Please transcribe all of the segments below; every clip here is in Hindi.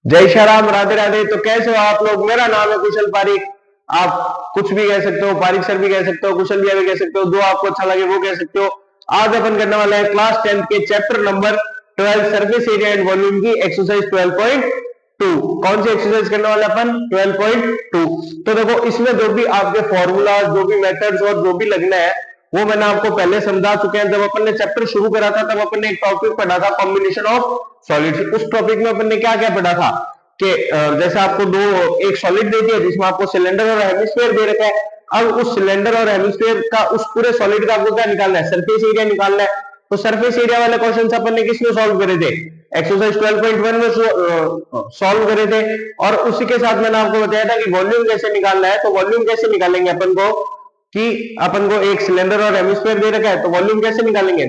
जय श्री राम, राधे राधे। तो कैसे हो आप लोग? मेरा नाम है कुशल पारिक। आप कुछ भी कह सकते हो, पारिक सर भी कह सकते हो, कुशल भैया भी कह सकते हो, जो आपको अच्छा लगे वो कह सकते हो। आज अपन करने वाले हैं क्लास 10 के chapter number 12 surface area and volume की एक्सरसाइज 12.2। कौन सी एक्सरसाइज करने वाले अपन? 12.2। तो देखो, इसमें जो भी आपके फॉर्मूला, जो भी मेथड्स और जो भी लगना है वो मैंने आपको पहले समझा चुके हैं। जब अपन ने चैप्टर शुरू करा था तब अपन ने एक टॉपिक पढ़ा था, कॉम्बिनेशन ऑफ सॉलिड्स। उस टॉपिक में अपन ने क्या क्या पढ़ा था कि जैसे आपको एक सॉलिड दे दिया जिसमें आपको सिलेंडर और हेमिस्फीयर दे रखा है। अब उस सिलेंडर और हेमिस्फीयर का, उस पूरे सॉलिड का आपको क्या निकालना है? सरफेस एरिया निकालना है। तो सरफेस एरिया वाले क्वेश्चन अपन ने किसमें सॉल्व करे थे? एक्सरसाइज 12.1 में सॉल्व करे थे। और उसी के साथ मैंने आपको बताया था कि वॉल्यूम कैसे निकालना है। तो वॉल्यूम कैसे निकालेंगे अपन को कि अपन को एक सिलेंडर और हेमिस्फीयर दे रखा है, तो वॉल्यूम कैसे निकालेंगे?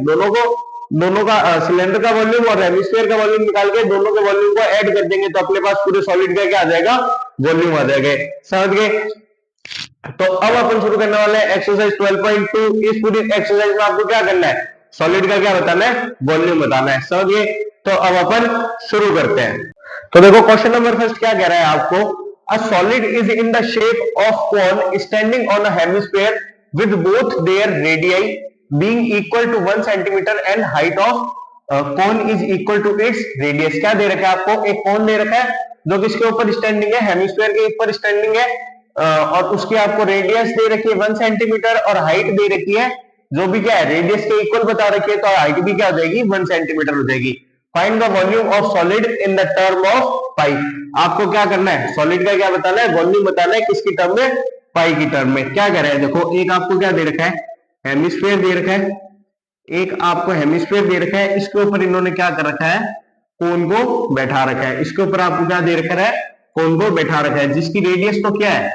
दोनों का सिलेंडर का वॉल्यूम और हेमिस्फीयर का वॉल्यूम निकाल के दोनों के वॉल्यूम को ऐड कर देंगे तो अपने पास पूरे सॉलिड का क्या आ जाएगा? वॉल्यूम आ जाएगा। समझ गए? तो अब अपन शुरू करने वाले हैं एक्सरसाइज 12.2। इस पूरी एक्सरसाइज में आपको क्या करना है? सॉलिड का क्या बताना है? वॉल्यूम बताना है। समझ गए? तो अब अपन शुरू करते हैं। तो देखो, क्वेश्चन नंबर फर्स्ट क्या कह रहा है आपको? A solid is in the shape of cone standing on a hemisphere with both their radii being equal to 1 centimeter and height of cone is equal to its radius। क्या दे रखा है आपको? एक कोन दे रखा है जो किसके ऊपर स्टैंडिंग है? हेमिस्फीयर के ऊपर स्टैंडिंग है। और उसकी आपको रेडियस दे रखी है 1 सेंटीमीटर और हाइट दे रखी है जो भी क्या है? रेडियस के इक्वल बता रखी है, तो हाइट भी क्या हो जाएगी? 1 सेंटीमीटर हो जाएगी। Find the volume of solid in the term of pi. आपको क्या करना है? सॉलिड का क्या बताना है? वॉल्यूम बताना है। किसकी टर्म में? पाई की टर्म में। क्या कह रहा है? देखो, एक आपको क्या दे रखा है? हेमिस्फीयर दे रखा है। एक आपको हेमिस्फीयर दे रखा है, इसके ऊपर इन्होंने क्या कर रखा है? कोन को बैठा रखा है। इसके ऊपर आपको क्या दे रखा है? कोन को बैठा रखा है, जिसकी रेडियस तो क्या है?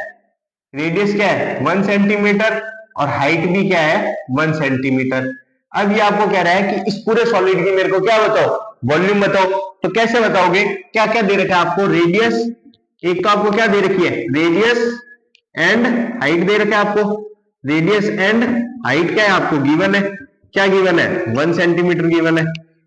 रेडियस क्या है? 1 सेंटीमीटर और हाइट भी क्या है? 1 सेंटीमीटर। अब ये आपको कह रहा है कि इस पूरे सॉलिड की मेरे को क्या बताओ? वॉल्यूम बताओ। तो कैसे बताओगे? क्या क्या दे रखा है आपको? रेडियस, एक तो आपको क्या दे रखी है? रेडियस एंड हाइट दे रखा है आपको। रेडियस एंड हाइट क्या है आपको? गिवन है। क्या गिवन है? 1 सेंटीमीटर गिवन है।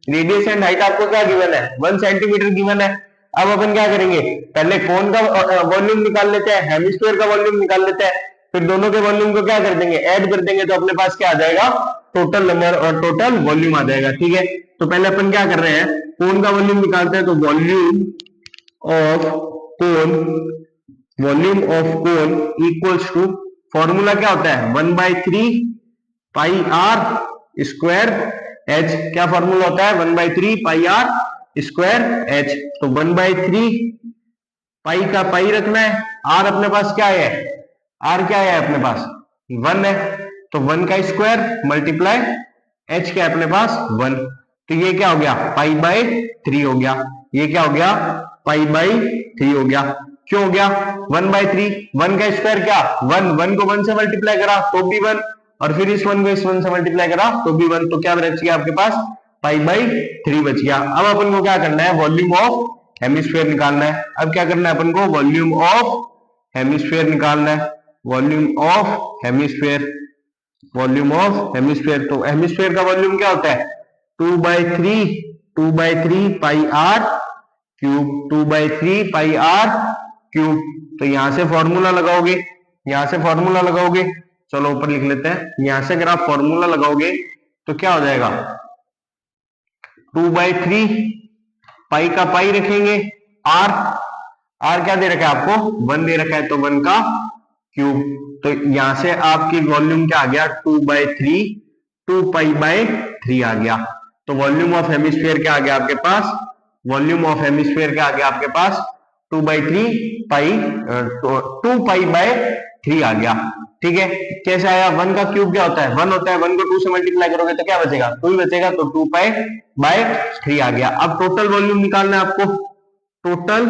रेडियस एंड हाइट आपको क्या गिवन है? 1 सेंटीमीटर गिवन है। अब अपन क्या करेंगे? पहले कोन का वॉल्यूम निकाल लेते हैं, हेमिस्फीयर का वॉल्यूम निकाल लेते हैं, फिर दोनों के वॉल्यूम को क्या कर देंगे? ऐड कर देंगे, तो अपने पास क्या आ जाएगा? टोटल नंबर और टोटल वॉल्यूम आ जाएगा। ठीक है, तो पहले अपन क्या कर रहे हैं? कोन का वॉल्यूम निकालते हैं। तो volume of cone, volume of cone equals to, formula क्या होता है? 1/3 पाई आर स्क्वायर एच। क्या फॉर्मूला होता है? 1/3 पाई आर स्क्वायर एच। तो 1/3 पाई का पाई रखना है। आर अपने पास क्या है? आर क्या है अपने पास? 1 है। तो 1 का स्क्वायर मल्टीप्लाई एच क्या है अपने पास? 1। तो ये क्या हो गया? पाई बाय 3 हो गया। ये क्या हो गया? पाई बाय 3 हो गया। क्यों हो गया? 1/3। 1 का स्क्वायर क्या? 1। 1 को 1 से मल्टीप्लाई करा तो भी 1, और फिर इस 1 को इस 1 से मल्टीप्लाई करा तो भी 1। तो क्या बच गया आपके पास? पाई बाय 3 बच गया। अब अपन को क्या करना है? वॉल्यूम ऑफ हेमिस्फीयर निकालना है। अब क्या करना है अपन को? वॉल्यूम ऑफ हेमिस्फीयर निकालना है। Volume of hemisphere, volume of hemisphere. तो हेमिस्फीयर का वॉल्यूम क्या होता है? 2/3 pi r cube. 2/3 pi r cube. तो यहां से फॉर्मूला लगाओगे, यहां से फॉर्मूला लगाओगे। चलो ऊपर लिख लेते हैं। यहां से अगर आप फॉर्मूला लगाओगे तो क्या हो जाएगा? 2/3 पाई का पाई रखेंगे, आर, आर क्या दे रखा है आपको? 1 दे रखा है, तो 1 का क्यूब। तो यहां से आपकी वॉल्यूम क्या आ गया? 2/3, 2 पाई बाय 3 आ गया। तो वॉल्यूम ऑफ हेमिस्फीयर क्या आ गया आपके पास? वॉल्यूम ऑफ हेमिस्फीयर क्या आ गया आपके पास? 2/3 पाई 2 पाई बाय 3 आ गया। ठीक है, कैसे आया? 1 का क्यूब क्या होता है? 1 होता है। 1 को 2 से मल्टीप्लाई करोगे तो क्या बचेगा? 2 ही बचेगा। तो 2 पाई बाय 3 आ गया। अब टोटल वॉल्यूम निकालना है आपको। टोटल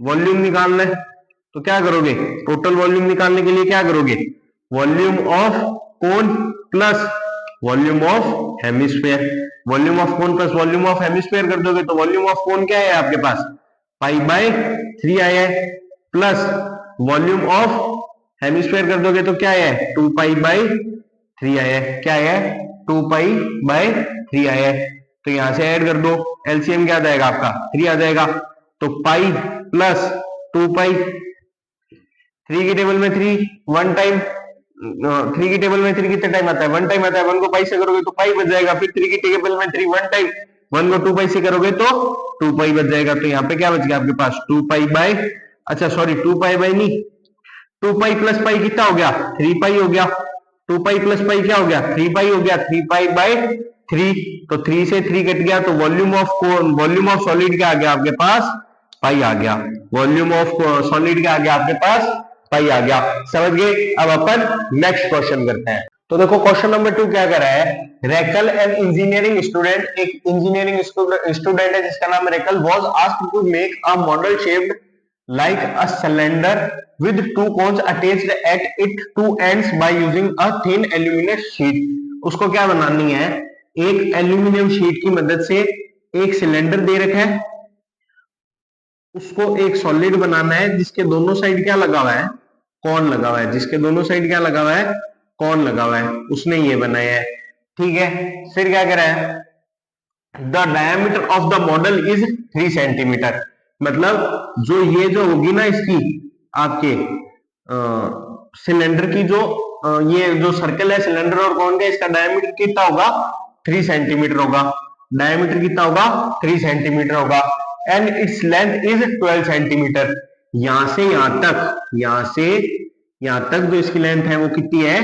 वॉल्यूम निकालना है तो क्या करोगे? टोटल वॉल्यूम निकालने के लिए क्या करोगे? Volume of cone plus volume of hemisphere. Volume of cone plus volume of hemisphere कर दोगे तो वॉल्यूम ऑफ कोन क्या है आपके पास? पाई बाय 3 आया है, प्लस वॉल्यूम ऑफ हेमिस्फीयर कर दोगे तो क्या है? 2 पाई बाय 3 आया है। क्या है? 2 पाई बाय 3 आया है। तो यहां से ऐड कर दो, एलसीएम क्या आ जाएगा आपका? 3 आ जाएगा। तो पाई प्लस 2 पाई, 3 की टेबल में 3 वन टाइम, 3 की टेबल में 3 कितने टाइम आता है, 1 टाइम आता है, 1 को पाई से करोगे तो पाई बच जाएगा, फिर 3 की टेबल में 3 वन टाइम, 1 को 2 पाई से करोगे तो 2 पाई बच जाएगा। तो यहाँ पे क्या बच गया आपके पास 2 पाई बाय, अच्छा सॉरी 2 पाई बाय नहीं, 2 पाई प्लस पाई कितना हो गया 3 पाई हो गया, 2 पाई प्लस पाई क्या हो गया 3 पाई हो गया, 3 पाई बाय 3, तो 3 से 3 कट गया, तो वॉल्यूम ऑफ सॉलिड क्या आ गया आपके पास पाई आ गया, वॉल्यूम ऑफ सॉलिड क्या आ गया आपके पास पाई आ गया। समझ गए। अब अपन नेक्स्ट क्वेश्चन करते हैं। तो देखो क्वेश्चन नंबर 2 क्या कर रहा है, रेकल एन इंजीनियरिंग स्टूडेंट, एक इंजीनियरिंग स्टूडेंट है जिसका नाम Rachel, was asked to make a model shaped like a cylinder with two cones attached at its two ends by using a thin aluminum sheet। उसको क्या बनानी है, एक एल्यूमिनियम शीट की मदद से एक सिलेंडर दे रखा है, उसको एक सॉलिड बनाना है जिसके दोनों साइड क्या लगा हुआ है कॉन लगा हुआ है, जिसके दोनों साइड क्या लगा हुआ है कॉन लगा हुआ है, उसने ये बनाया है। ठीक है, फिर क्या करा है, the diameter of the model is 3 centimetre, मतलब जो ये जो होगी ना इसकी आपके सिलेंडर की जो ये जो सर्कल है सिलेंडर और कॉन का, इसका डायमीटर कितना होगा 3 सेंटीमीटर होगा, डायमीटर कितना होगा 3 सेंटीमीटर होगा, and its length is 12 centimetre. यहां से यहां तक, यहां से यहां तक जो इसकी लेंथ है वो कितनी है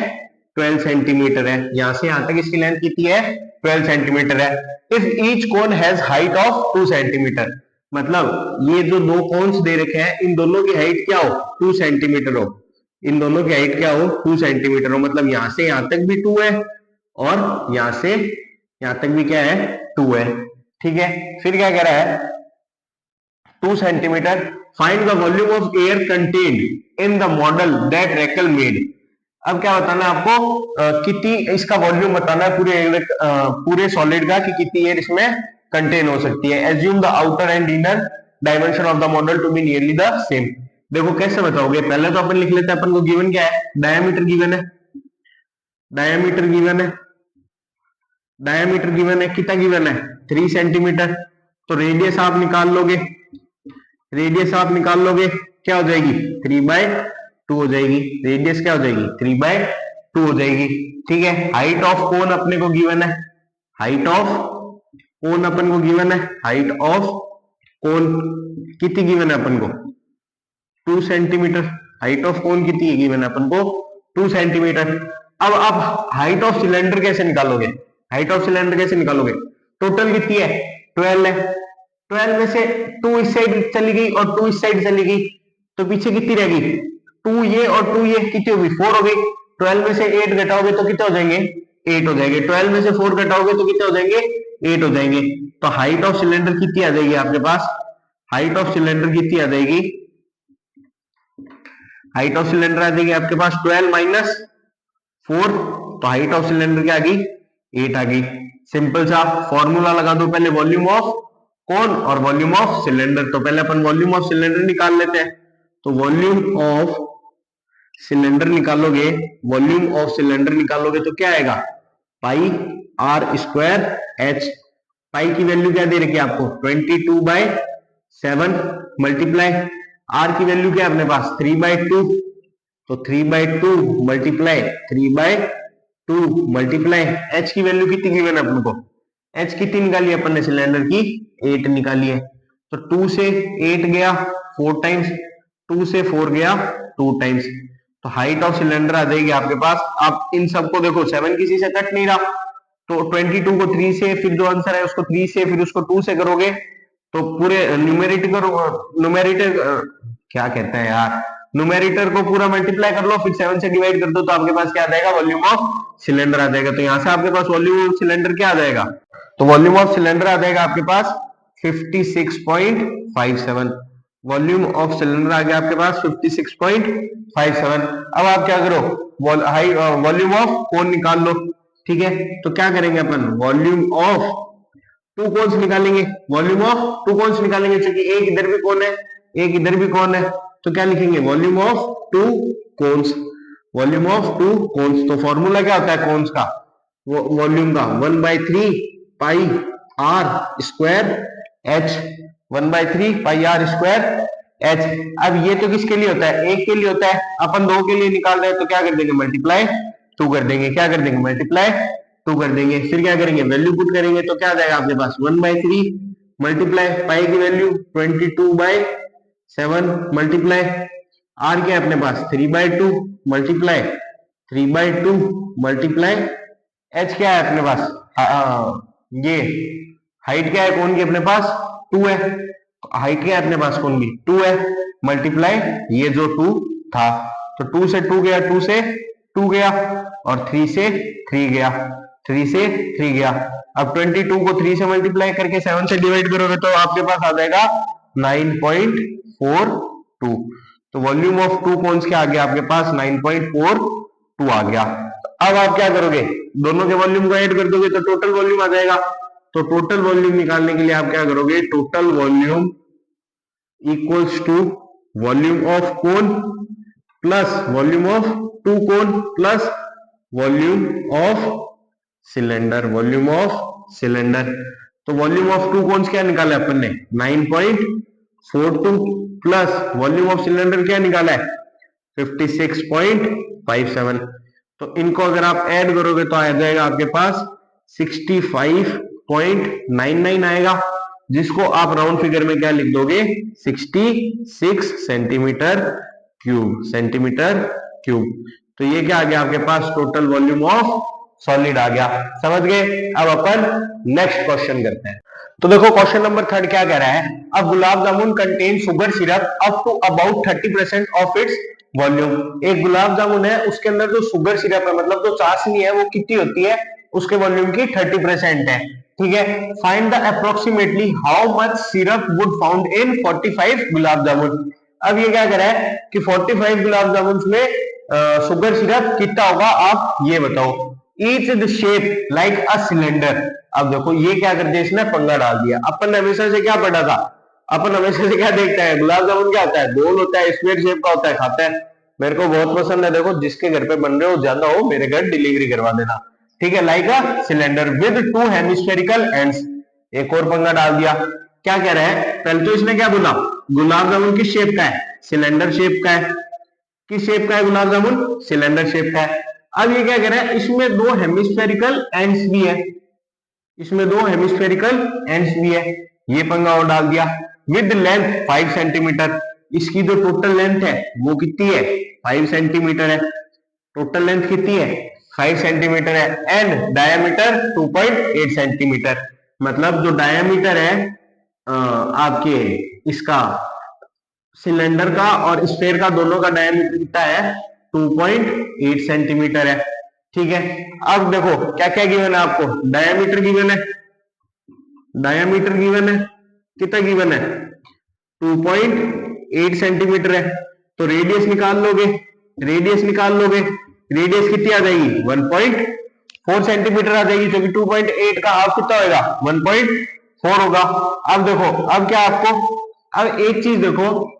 12 सेंटीमीटर है, यहां से यहां तक इसकी लेंथ कितनी है 12 सेंटीमीटर है। If each cone has height of 2 centimetre, मतलब ये जो दो कोन्स दे रखे हैं इन दोनों की हाइट क्या हो 2 सेंटीमीटर हो, इन दोनों की हाइट क्या हो 2 सेंटीमीटर हो, मतलब यहां से यहां तक भी 2 है और यहां से यहां तक भी क्या है 2 है। ठीक है, फिर क्या कह रहा है 2 centimetre, find the volume of air contained in the model that Rachel made. अब क्या बताना है आपको, कितनी इसका वॉल्यूम बताना है पूरे सॉलिड का, कि कितनी एयर इसमें कंटेन हो सकती है। Assume the outer and inner dimension of the model to be nearly the same. देखो कैसे बताओगे, पहले तो अपन लिख लेते हैं, अपन को गिवन क्या है डायमीटर गिवन है, डायमीटर गिवन है, डायमीटर गिवन है, कितना गिवन है 3 सेंटीमीटर, तो रेडियस आप निकाल लोगे, रेडियस आप निकाल लोगे क्या हो जाएगी 3/2 हो जाएगी, रेडियस क्या हो जाएगी 3/2 हो जाएगी। ठीक है, हाइट ऑफ कोन अपने को गिवन है, हाइट ऑफ कोन अपन को गिवन है, हाइट ऑफ कोन कितनी गिवन है अपन को 2 सेंटीमीटर, हाइट ऑफ कोन कितनी गिवन है अपन को 2 सेंटीमीटर। अब आप हाइट ऑफ सिलेंडर कैसे निकालोगे, हाइट ऑफ सिलेंडर कैसे निकालोगे, टोटल कितनी है 12 है, 12 में से 2 इस साइड चली गई और 2 इस साइड चली गई, तो पीछे कितनी रह गई 2 ये और 2 ये, कितनी होगी 4 हो गई, 12 में से 8 घटाओगे तो कितने हो जाएंगे 8 हो जाएंगे, 12 में से 4 घटाओगे तो कितने हो जाएंगे 8 हो जाएंगे। तो हाइट ऑफ सिलेंडर कितनी आ जाएगी आपके पास, हाइट ऑफ सिलेंडर कितनी आ जाएगी, हाइट ऑफ सिलेंडर आ जाएगी आपके पास 12 माइनस 4, तो हाइट ऑफ सिलेंडर क्या आ गई 8 आ गई। सिंपल सा फॉर्मूला लगा दो पहले वॉल्यूम ऑफ कोन और वॉल्यूम ऑफ सिलेंडर, तो पहले अपन वॉल्यूम ऑफ सिलेंडर निकाल लेते हैं, तो वॉल्यूम ऑफ सिलेंडर निकालोगे, वॉल्यूम ऑफ सिलेंडर निकालोगे तो क्या आएगा पाई आर स्क्वायर एच, पाई की वैल्यू क्या दे रखी है आपको 22/7 मल्टीप्लाई आर की वैल्यू क्या है अपने पास 3/2, तो 3/2 मल्टीप्लाई 3/2 मल्टीप्लाई एच की वैल्यू कितनी गिवन है अपन को, एच कितनी निकाली है अपन ने सिलेंडर की 8 निकाली है, तो 2 से 8 गया 4 टाइम्स, 2 से 4 गया 2 टाइम्स, तो हाइट ऑफ सिलेंडर आ जाएगी आपके पास। आप इन सबको देखो 7 किसी से कट नहीं रहा, तो 22 को 3 से, फिर जो आंसर है उसको 3 से, फिर उसको 2 से करोगे तो पूरे न्यूमेरेटर क्या कहते हैं यार, न्यूमेरेटर को पूरा मल्टीप्लाई कर लो, फिर 7 से डिवाइड कर दो, तो आपके पास क्या आ जाएगा वॉल्यूम ऑफ सिलेंडर आ जाएगा। तो यहां से आपके पास वॉल्यूम ऑफ सिलेंडर क्या आ जाएगा, तो वॉल्यूम ऑफ सिलेंडर आ जाएगा आपके पास 56.57, वॉल्यूम ऑफ सिलेंडर आ गया आपके पास 56.57। अब आप क्या करो वॉल्यूम ऑफ कोन निकाल लो। ठीक है, तो क्या करेंगे अपन वॉल्यूम ऑफ 2 कोन्स निकालेंगे, वॉल्यूम ऑफ 2 कोन्स निकालेंगे, क्योंकि एक इधर भी कौन है एक इधर भी कौन है, तो क्या लिखेंगे volume of 2 cones, volume of 2 cones. तो फॉर्मूला क्या होता है कोन्स का वॉल्यूम का 1/3 pi r square h, 1/3 πr² h। अब ये तो किसके लिए होता है, एक के लिए होता है, अपन दो के लिए निकाल रहे हैं तो क्या कर देंगे, मल्टीप्लाई 2 कर देंगे, क्या कर देंगे, मल्टीप्लाई 2 कर देंगे। फिर क्या करेंगे, वैल्यू पुट करेंगे तो क्या आ जाएगा आपके पास 1/3 मल्टीप्लाई पाई की वैल्यू 22/7 मल्टीप्लाई आर क्या है अपने पास 3/2 मल्टीप्लाई 3/2 मल्टीप्लाई एच क्या है अपने पास, ये हाइट क्या है कोन की अपने पास 2 है, हाइट क्या है अपने पास कोन की 2 है, मल्टीप्लाई ये जो 2 था, तो 2 से 2 गया, 2 से 2 गया, और 3 से 3 गया, 3 से 3 गया। अब 22 को 3 से मल्टीप्लाई करके 7 से डिवाइड करोगे तो आपके पास आ जाएगा 9.42। तो वॉल्यूम ऑफ टू कोन्स क्या आ गया आपके पास 9.42 आ गया। अब आप क्या करोगे, दोनों के वॉल्यूम को ऐड कर दोगे तो टोटल वॉल्यूम आ जाएगा। तो टोटल वॉल्यूम निकालने के लिए आप क्या करोगे, total volume equals to volume of cone plus volume of two cone plus volume of cylinder, volume of cylinder. तो वॉल्यूम ऑफ टू कोन्स क्या निकाला अपन ने 9.42 प्लस वॉल्यूम ऑफ सिलेंडर क्या निकाला है 56.57। तो इनको अगर आप ऐड करोगे तो आ जाएगा आपके पास 65.99 आएगा, जिसको आप राउंड फिगर में क्या लिख दोगे 66 सेंटीमीटर क्यूब। तो ये क्या आ गया आपके पास, टोटल वॉल्यूम ऑफ सॉलिड आ गया। समझ गए। अब अपन नेक्स्ट क्वेश्चन करते हैं। तो देखो क्वेश्चन नंबर 3 क्या कह रहा है, अब gulab jamun contain sugar syrup up to about 30% of its volume. एक गुलाब जामुन है, उसके अंदर जो शुगर सिरप है, मतलब जो चाशनी है, वो कितनी होती है, उसके वॉल्यूम की 30% है। ठीक है, find the approximately how much syrup would found in 45 gulab jamun. अब ये क्या कर रहा है कि 45 गुलाब जामुन में शुगर सिरप कितना होगा, आप ये बताओ। Each the shape like a cylinder. अब देखो ये क्या कर दिया, इसने पंगा डाल दिया। अपन हमेशा से क्या पढ़ा था, अपन हमेशा से क्या देखता है, गुलाब जामुन क्या होता है, गोल होता है, स्क्वायर शेप का होता है, खाता है। मेरे को बहुत पसंद है। देखो जिसके घर पे बन रहे हो, ज्यादा हो मेरे घर डिलीवरी करवा देना। ठीक है, like a cylinder with 2 hemispherical ends. एक और पंगा डाल दिया। क्या कह रहा है, पहले तो इसने क्या बोला, गुलाब जामुन किस शेप का है, सिलेंडर शेप का है। किस शेप का है गुलाब जामुन, सिलेंडर शेप का है। अब ये क्या कह रहा है, इसमें 2 हेमिस्फेरिकल एंड्स भी है, इसमें 2 हेमिस्फेरिकल एंड्स भी है। ये पंगा और डाल दिया। With length 5 centimetre. इसकी जो टोटल लेंथ है वो कितनी है 5 सेंटीमीटर है। टोटल लेंथ कितनी है 5 सेंटीमीटर है। And diameter 2.8 centimetre. मतलब जो डायमीटर है आपके इसका सिलेंडर का और स्फेयर का दोनों का डायमीटर कितना है 2.8 सेंटीमीटर है। ठीक है, अब देखो क्या क्या गिवन है आपको, डायमीटर गिवन है, डायमीटर गिवन है, कितना गिवन है 2.8 सेंटीमीटर है। तो रेडियस निकाल लोगे, रेडियस निकाल लोगे, रेडियस कितनी आ जाएगी 1.4 सेंटीमीटर आ जाएगी, क्योंकि 2.8 का हाफ कितना होगा 1.4 होगा। अब देखो, अब क्या आपको, अब एक चीज देखो,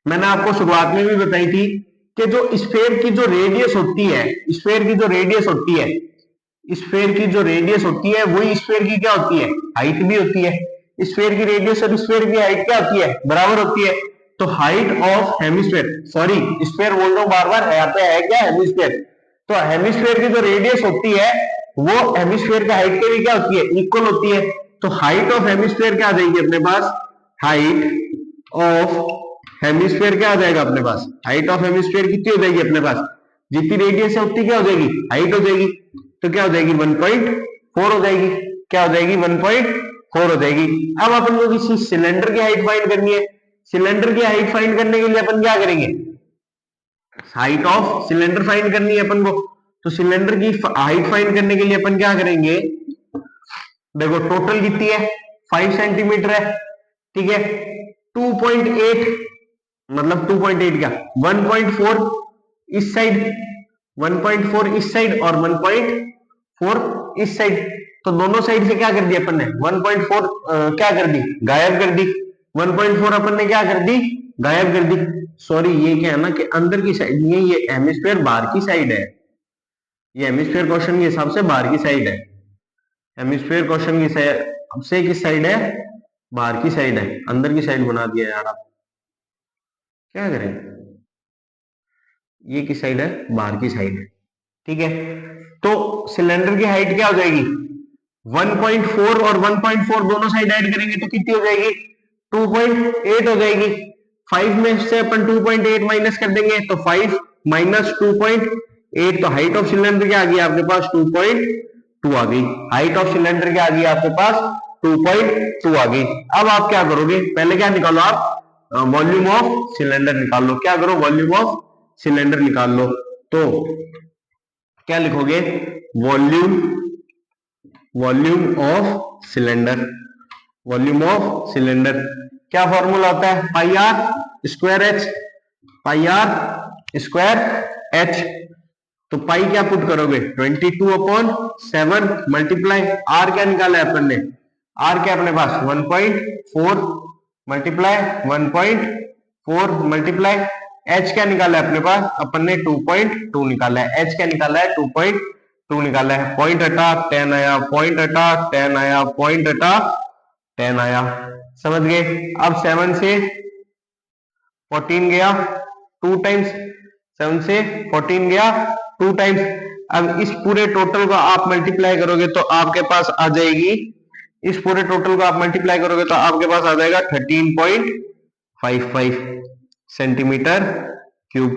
मैंने आपको शुरुआत में भी बताई थी कि जो स्फेयर की जो रेडियस होती है, स्फेयर की जो रेडियस होती है, स्फेयर की जो रेडियस होती है वही स्फेयर की क्या होती है, हाइट भी होती है। स्फेयर की रेडियस और स्फेयर की हाइट क्या होती है, बराबर होती है। तो height of hemisphere, sorry sphere बोल रहा हूं बार बार, यहाँ पे है क्या हेमिस्फेयर। तो हेमिस्फेयर की जो रेडियस होती है वो हेमिस्फेयर की हाइट के भी क्या होती है, इक्वल होती है। तो हाइट ऑफ हेमिस्फेयर क्या आ जाएगी अपने पास, हाइट ऑफ हेमिस्फेयर क्या आ जाएगा अपने पास, हाइट ऑफ हेमिस्फेयर कितनी हो जाएगी अपने पास, जितनी रेडियस है उतनी क्या हो जाएगी, हाइट हो जाएगी। तो क्या हो जाएगी 1.4 हो जाएगी, क्या हो जाएगी 1.4 हो जाएगी। अब अपन को किसी सिलेंडर की हाइट फाइंड करनी है। सिलेंडर की हाइट फाइंड करने के लिए अपन क्या करेंगे, हाइट ऑफ सिलेंडर फाइंड करनी है अपन को। तो सिलेंडर की हाइट फाइंड करने के लिए अपन क्या करेंगे, देखो टोटल कितनी है 5 सेंटीमीटर है। ठीक है, 2.8 मतलब 2.8 क्या 1.4 इस साइड, 1.4 इस साइड और 1.4 इस साइड। तो दोनों साइड से क्या कर दिया अपन ने 1.4 क्या कर दी, गायब कर दी। 1.4 अपन ने क्या कर दी, गायब कर दी। सॉरी ये क्या है ना कि अंदर की साइड नहीं है, ये हेमिस्फीयर बाहर की साइड है। ये हेमिस्फीयर क्वेश्चन के हिसाब से बाहर की साइड है। हेमिस्फीयर क्वेश्चन की सबसे किस साइड है, बाहर की साइड है, अंदर की साइड बना दिया यार आप, क्या करें। ये किस साइड है, बाहर की साइड है, ठीक है। तो सिलेंडर की हाइट क्या हो जाएगी, 1.4 और 1.4 दोनों साइड ऐड करेंगे तो कितनी हो जाएगी, 2.8 हो जाएगी। 5 में से अपन 2.8 माइनस कर देंगे तो 5 माइनस 2.8, तो हाइट ऑफ सिलेंडर क्या आ गई आपके पास, 2.2 आ गई। हाइट ऑफ सिलेंडर क्या आ गई आपके पास, 2.2 आ गई। अब आप क्या करोगे, पहले क्या निकालो आप, वॉल्यूम ऑफ सिलेंडर निकाल लो। क्या करो, वॉल्यूम ऑफ सिलेंडर निकाल लो। तो क्या लिखोगे, volume, volume of cylinder, volume of cylinder क्या फॉर्मूला होता है, pi r square h, pi r square h. तो पाई क्या पुट करोगे, 22/7 मल्टीप्लाई आर क्या निकाला है अपन ने, आर क्या अपने पास 1.4 मल्टीप्लाई 1.4 मल्टीप्लाई एच क्या निकाला है अपने पास, अपन ने 2.2 निकाला है। एच क्या निकाला है, 2.2 निकाला है। पॉइंट हटा 10 आया, पॉइंट हटा 10 आया, पॉइंट हटा 10 आया, समझ गए। अब 7 से 14 गया 2 टाइम्स, 7 से 14 गया 2 टाइम्स। अब इस पूरे टोटल को आप मल्टीप्लाई करोगे तो आपके पास आ जाएगी, इस पूरे टोटल को आप मल्टीप्लाई करोगे तो आपके पास आ जाएगा 13.55 सेंटीमीटर क्यूब।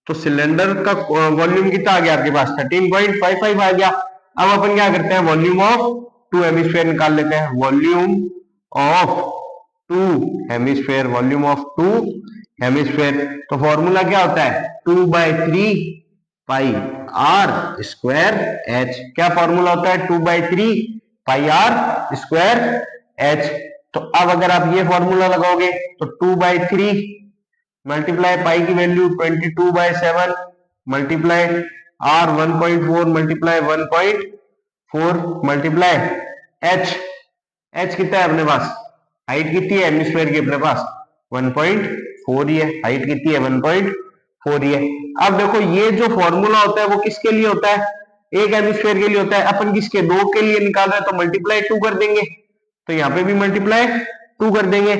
तो सिलेंडर का वॉल्यूम कितना आ गया आपके पास, 13.55 आ गया। अब अपन क्या करते हैं, वॉल्यूम ऑफ 2 हेमिस्फीयर निकाल लेते हैं। Volume of 2 hemisphere, volume of 2 hemisphere. तो फॉर्मूला क्या होता है, 2/3 पाई आर स्क्वायर एच। क्या फॉर्मूला होता है, 2/3 पाई आर स्क्वायर एच। तो अब अगर आप ये फॉर्मूला लगाओगे तो 2/3 मल्टीप्लाई पाई की value 22/7 multiply r 1.4 multiply 1.4 multiply h, h कितना है अपने पास, हाइट कितनी है हेमिस्फीयर की अपने पास 1.4 ही है, हाइट कितनी है 1.4 ही है। अब देखो ये जो फॉर्मूला होता है वो किसके लिए होता है, एक हेमिस्फीयर के लिए होता है। अपन किसके, दो के लिए निकाल रहे हैं तो मल्टीप्लाई 2 कर देंगे, तो यहाँ पे भी मल्टीप्लाई 2 कर देंगे।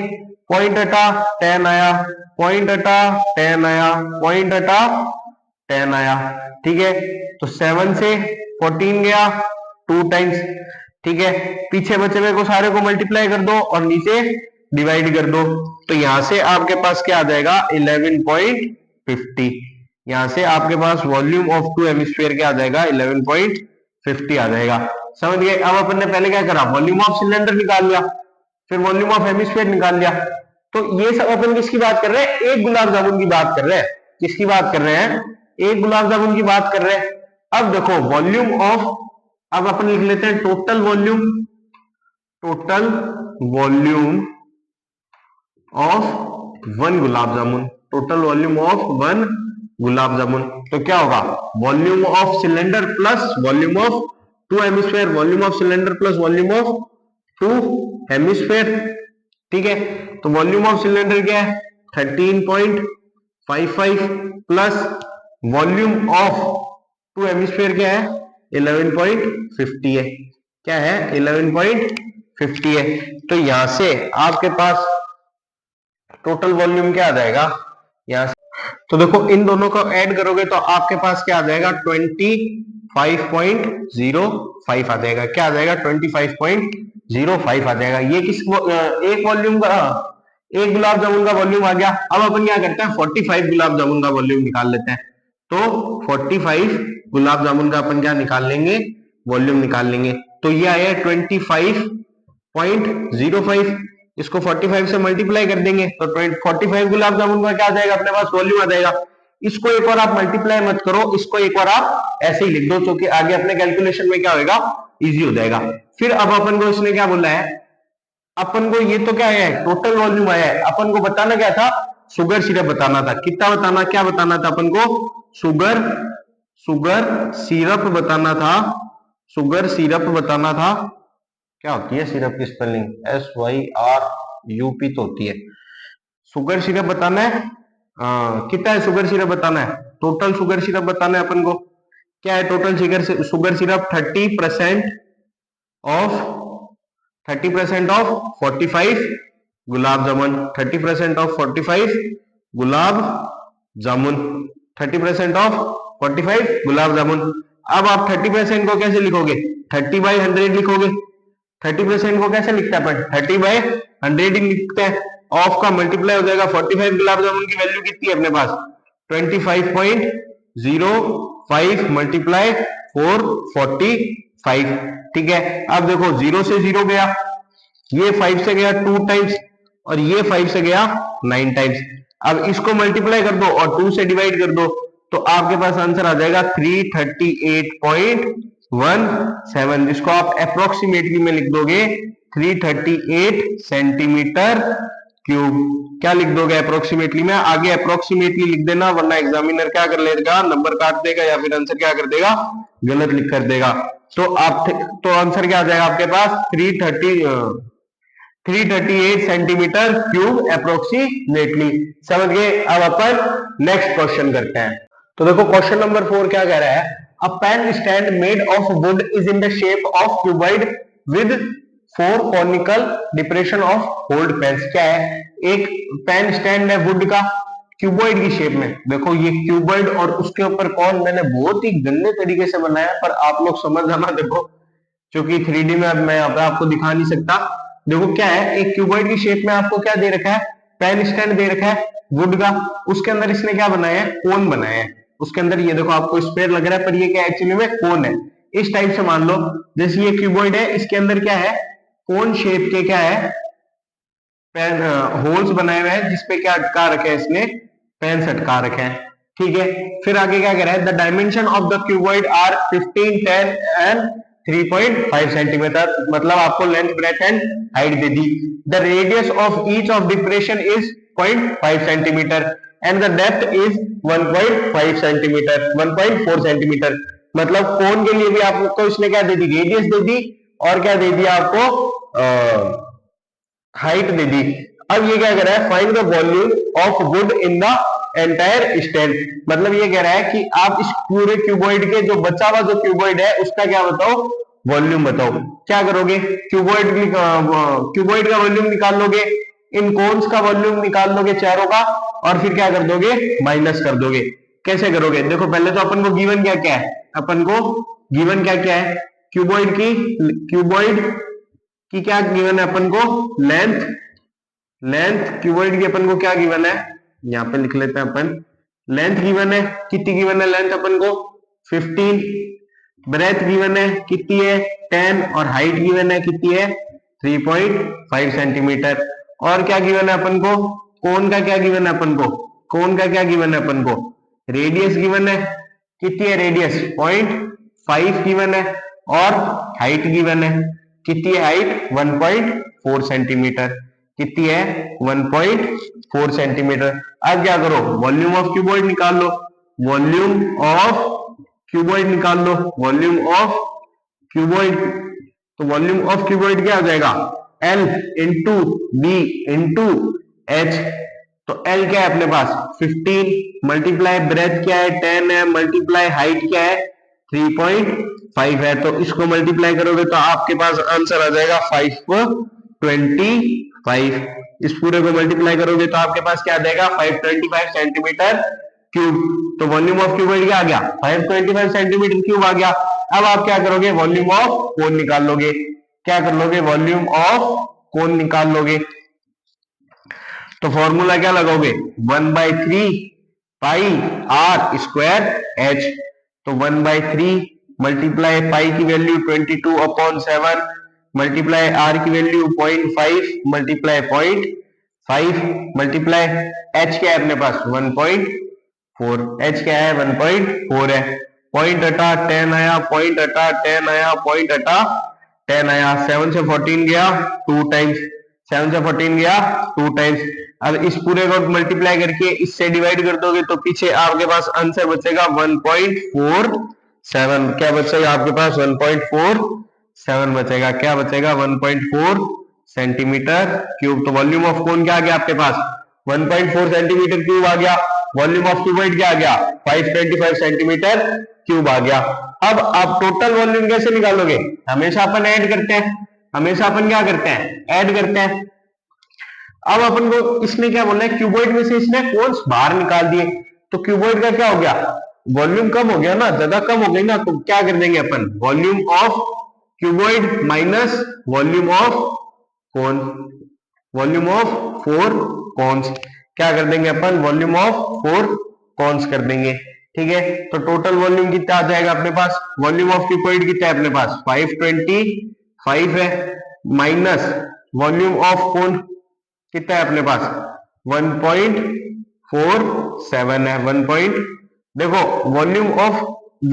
पॉइंट हटा 10 आया, पॉइंट हटा 10 आया, पॉइंट हटा 10 आया, ठीक है। तो 7 से 14 गया 2 टाइम्स, ठीक है। पीछे बचे हुए को सारे को मल्टीप्लाई कर दो और नीचे डिवाइड कर दो, तो यहां से आपके पास क्या आ जाएगा 11.50। यहां से आपके पास वॉल्यूम ऑफ 2 हेमिस्फीयर क्या आ जाएगा 11.50 आ जाएगा, समझ गए। अब अपन ने पहले क्या करा, वॉल्यूम ऑफ सिलेंडर निकाल लिया, फिर वॉल्यूम ऑफ हेमिस्फीयर निकाल लिया। तो ये सब अपन किसकी बात कर रहे हैं, एक गुलाब जामुन की बात कर रहे हैं। किसकी बात कर रहे हैं, एक गुलाब जामुन की बात कर रहे हैं। अब देखो वॉल्यूम ऑफ, अब अपन लिख लेते हैं total volume, total volume of 1 gulab jamun, total volume of 1 gulab jamun. तो क्या होगा, volume of cylinder plus volume of 2 hemisphere, volume of cylinder plus volume of 2 hemisphere, ठीक है। तो वॉल्यूम ऑफ सिलेंडर क्या है 13.55 प्लस वॉल्यूम ऑफ 2 हेमिस्फीयर क्या है 11.50 है, क्या है 11.50 है। तो यहां से आपके पास टोटल वॉल्यूम क्या आ जाएगा, यहां से तो देखो इन दोनों को ऐड करोगे तो आपके पास क्या आ जाएगा 25.05 आ जाएगा। क्या आ जाएगा 25.05 आ जाएगा। ये किस एक वॉल्यूम का, एक गुलाब जामुन का वॉल्यूम आ गया। अब अपन क्या करते हैं 45 गुलाब जामुन का वॉल्यूम निकाल लेते हैं। तो 45 गुलाब जामुन का अपन क्या निकाल लेंगे, वॉल्यूम निकाल लेंगे। तो ये आया 25.05, इसको 45 से मल्टीप्लाई कर देंगे तो 45 गुलाब जामुन का क्या आ जाएगा अपने पास वॉल्यूम आ जाएगा। इसको एक बार आप मल्टीप्लाई मत करो, इसको एक बार आप ऐसे ही लिख दो, क्योंकि आगे अपने कैलकुलेशन में क्या होगा इजी हो जाएगा। फिर अब अपन को इसने क्या बोला है, अपन को ये तो क्या है टोटल वॉल्यूम आया है, अपन को बताना क्या था, शुगर सिरप बताना था। कितना बताना, क्या बताना था अपन को, शुगर, शुगर सिरप बताना था, शुगर सिरप बताना था। क्या होती है सिरप की स्पेलिंग, SYRUP तो होती है। शुगर सिरप बताना है, कितना है शुगर सिरप बताना है, टोटल शुगर सिरप बताना है अपन को। क्या है total sugar syrup 30% of 30% of 45 gulab jamun, 30% of 45 gulab jamun, 30% of 45 gulab jamun. अब आप 30% को कैसे लिखोगे? 30/100 लिखोगे। 30% को कैसे लिखते हैं अपन? 30/100 ही लिखते हैं। ऑफ का मल्टीप्लाई हो जाएगा 45 गुलाब जामुन की वैल्यू कितनी है अपने पास? 25.05 मल्टीप्लाई 445। ठीक है, अब देखो 0 से 0 गया, ये 5 से गया 2 टाइम्स और ये 5 से गया 9 टाइम्स। अब इसको मल्टीप्लाई कर दो और 2 से डिवाइड कर दो तो आपके पास आंसर आ जाएगा 338.17, जिसको आप अप्रोक्सीमेटली में लिख दोगे 338 सेंटीमीटर क्यूब। क्या लिख दोगे अप्रोक्सीमेटली में? आगे अप्रोक्सीमेटली लिख देना, वरना एग्जामिनर क्या कर लेगा, नंबर काट देगा या फिर आंसर क्या कर देगा, गलत लिख कर देगा। तो आंसर क्या आ जाएगा आपके पास? 338 सेंटीमीटर क्यूब अप्रोक्सीमेटली। समझ गए? अब अपन नेक्स्ट क्वेश्चन करते हैं। तो देखो क्वेश्चन नंबर 4 क्या कह रहा है? A pen stand made of wood is in the shape of cuboid with 4 conical depression of hold pens. क्या है? एक पेन स्टैंड है वुड का, क्यूबॉइड की शेप में। देखो ये क्यूबॉइड और उसके ऊपर कौन, मैंने बहुत ही गंदे तरीके से बनाया, पर आप लोग समझ जाना। देखो क्योंकि 3D में अब मैं यहाँ पे आपको दिखा नहीं सकता। देखो क्या है, एक क्यूबॉइड की शेप में आपको क्या दे रखा है? पेन स्टैंड दे रखा है वुड का। उसके अंदर इसने क्या बनाया है? कोन बनाया है। उसके अंदर ये देखो आपको स्क्वायर लग रहा है, पर ये क्या एक्चुअली में कोन है। इस टाइप से मान लो जैसे ये क्यूबॉइड है, इसके अंदर क्या है? कोन शेप के क्या है? पेन होल्स बनाए हुए हैं जिसपे क्या अटका रखे हैं इसने? पेन अटका रखे हैं। ठीक है, फिर आगे क्या कह रहा है? The dimension of the cuboid are 15, 10 and 3.5 centimetre. मतलब आपको लेंथ, ब्रेथ एंड हाइट दे दी। The radius of each of depression is 0.5 centimetre and the depth is 1.5 centimetre, 1.4 centimetre. मतलब कोन के लिए भी आपको इसने क्या दे दी? रेडियस दे दी और क्या दे दिया आपको? हाइट दे दी। अब ये क्या कह रहा है? Find the volume of would in the entire stand. मतलब ये कह रहा है कि आप इस पूरे क्यूबॉइड के जो बचा हुआ जो क्यूबॉइड है उसका क्या बताओ? वॉल्यूम बताओ। क्या करोगे? क्यूबॉइड का वॉल्यूम निकाल लोगे, इन कोन्स का वॉल्यूम निकाल लोगे चारों का, और फिर क्या कर दोगे? माइनस कर दोगे। कैसे करोगे? देखो पहले तो अपन को गिवन क्या क्या है? अपन को गिवन क्या क्या है? क्यूबॉइड की क्या गिवन है अपन को? लेंथ क्यूबॉइड की अपन को क्या गिवन है? यहाँ पे लिख लेते हैं अपन। लेंथ गिवन है, कितनी गिवन है लेंथ अपन को? 15। ब्रेथ गिवन है, कितनी है? 10। और हाइट गिवन है, कितनी है? 3.5 सेंटीमीटर। और क्या गिवन है अपन को? कोन का क्या गिवन है अपन को? कोन का क्या गिवन है अपन को? रेडियस गिवन है, कितनी है रेडियस? 0.5 गिवन है। और हाइट गिवन है, कितनी है हाइट? 1.4 सेंटीमीटर। कितनी है? 1.4 सेंटीमीटर। अब क्या करो? वॉल्यूम ऑफ क्यूबॉइड निकाल लो। वॉल्यूम ऑफ क्यूबॉइड निकाल लो। वॉल्यूम ऑफ क्यूबॉइड, तो वॉल्यूम ऑफ क्यूबॉइड क्या हो जाएगा? L into b into h. तो L क्या है अपने पास? 15 मल्टीप्लाई ब्रेथ क्या है? 10 है, मल्टीप्लाई हाइट क्या है? 3.5 है। तो इसको मल्टीप्लाई करोगे तो आपके पास आंसर आ जाएगा 525। इस पूरे को मल्टीप्लाई करोगे तो आपके पास क्या आ जाएगा? 525 सेंटीमीटर क्यूब। तो वॉल्यूम ऑफ क्यूबॉइड क्या आ गया? 525 सेंटीमीटर क्यूब आ गया। अब आप क्या करोगे? वॉल्यूम ऑफ कोन निकाल लोगे। क्या कर लोगे? वॉल्यूम ऑफ कोन निकाल लोगे। तो फॉर्मूला क्या लगाओगे? 1/3 पाई आर स्क्वायर एच। तो 1/3 मल्टीप्लाई पाई की वैल्यू 22/7 मल्टीप्लाई आर की वैल्यू 0.5 मल्टीप्लाई 0.5 मल्टीप्लाई एच क्या है अपने पास? 1.4। एच क्या है? 1.4 है। पॉइंट हटा 10 आया, पॉइंट हटा 10 आया, पॉइंट हटा 10 आया। 7 से 14 गया 2 टाइम्स, 7 से 14 गया 2 टाइम्स। अब इस पूरे को मल्टीप्लाई करके इससे डिवाइड कर दोगे तो पीछे आपके पास आंसर बचेगा 1.47। क्या बचेगा आपके पास? 1.47 बचेगा। क्या बचेगा? 1.4 सेंटीमीटर क्यूब। तो वॉल्यूम ऑफ कोन क्या आ गया आपके पास? 1.4 सेंटीमीटर क्यूब आ गया। वॉल्यूम ऑफ क्यूबॉइड क्या आ गया? 525 सेंटीमीटर क्यूब आ गया। अब आप टोटल वॉल्यूम कैसे निकालोगे? हमेशा अपन ऐड करते हैं। हमेशा अपन क्या करते हैं, ऐड करते हैं। अब अपन को इसने क्या बोला है, क्यूबॉइड में से इसने कौन बाहर निकाल दिए, तो क्यूबॉइड का क्या हो गया, वॉल्यूम कम हो गया ना, जगह कम हो गई ना, तो क्या कर देंगे अपन, volume of cuboid minus volume of cone, volume of four cones, क्या कर देंगे अपन, वॉल्यूम ऑफ फोर कॉन्स कर देंगे। ठीक है, तो टोटल वॉल्यूम कितना आ जाएगा अपने पास, वॉल्यूम ऑफ क्यूबॉइड कितना है अपने पास 525 है, माइनस वॉल्यूम ऑफ कोन कितना है अपने पास 1.47 है, 1 देखो वॉल्यूम ऑफ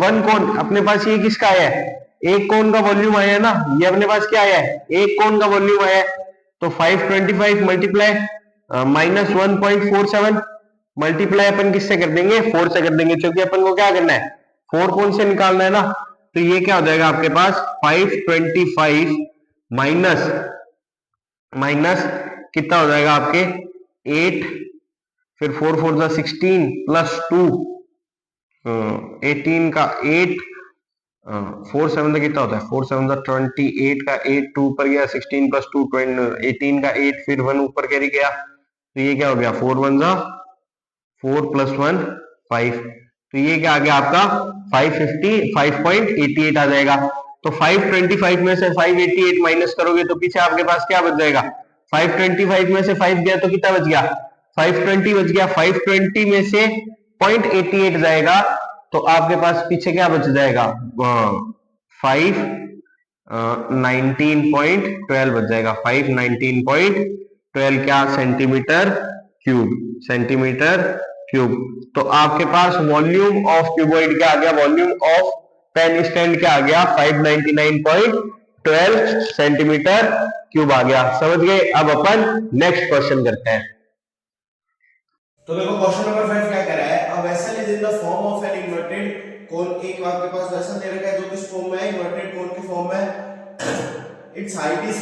वन कोन अपने पास ये किसका आया है, एक कोन का वॉल्यूम आया है ना, ये अपने पास क्या आया है, एक कोन का वॉल्यूम आया है, तो 525 मल्टीप्लाई माइनस 1.47 मल्टीप्लाई अपन किससे कर देंगे, 4 से कर देंगे, क्योंकि अपन को क्या करना है, 4 कोन से निकालना है ना, तो ये क्या हो जाएगा आपके पास 525 माइनस माइनस कितना हो जाएगा आपके 8, फिर 4 4 16 प्लस 2 18 का 8 4 7 कितना होता है, 4 7 28 का 8 2 ऊपर गया, 16 प्लस 2 18 का 8 फिर 1 ऊपर कैरी गया, तो ये क्या हो गया 4 1 4 प्लस 1 5, तो ये क्या आ गया आपका 588 आ जाएगा। तो 525 में से 588 माइनस करोगे तो पीछे आपके पास क्या बच जाएगा, 525 में से 5 गया तो कितना बच गया, 520 बच गया, 520 में से 0.88 जाएगा तो आपके पास पीछे क्या बच जाएगा 519.12 बच जाएगा, 519.12 क्या सेंटीमीटर क्यूब, सेंटीमीटर क्यूब। तो आपके पास वॉल्यूम ऑफ क्यूबॉइड क्या आ गया, वॉल्यूम ऑफ पेन स्टैंड क्या आ गया 599.12 सेंटीमीटर क्यूब आ गया। समझ गए। अब अपन नेक्स्ट क्वेश्चन करते हैं। तो देखो क्वेश्चन नंबर 5 क्या कह रहा है, a vessel is in the form of an inverted कोन, एक आपके पास वेसल दे रखा है जो किस फॉर्म में है, इन्वर्टेड कोन की फॉर्म में। It's height is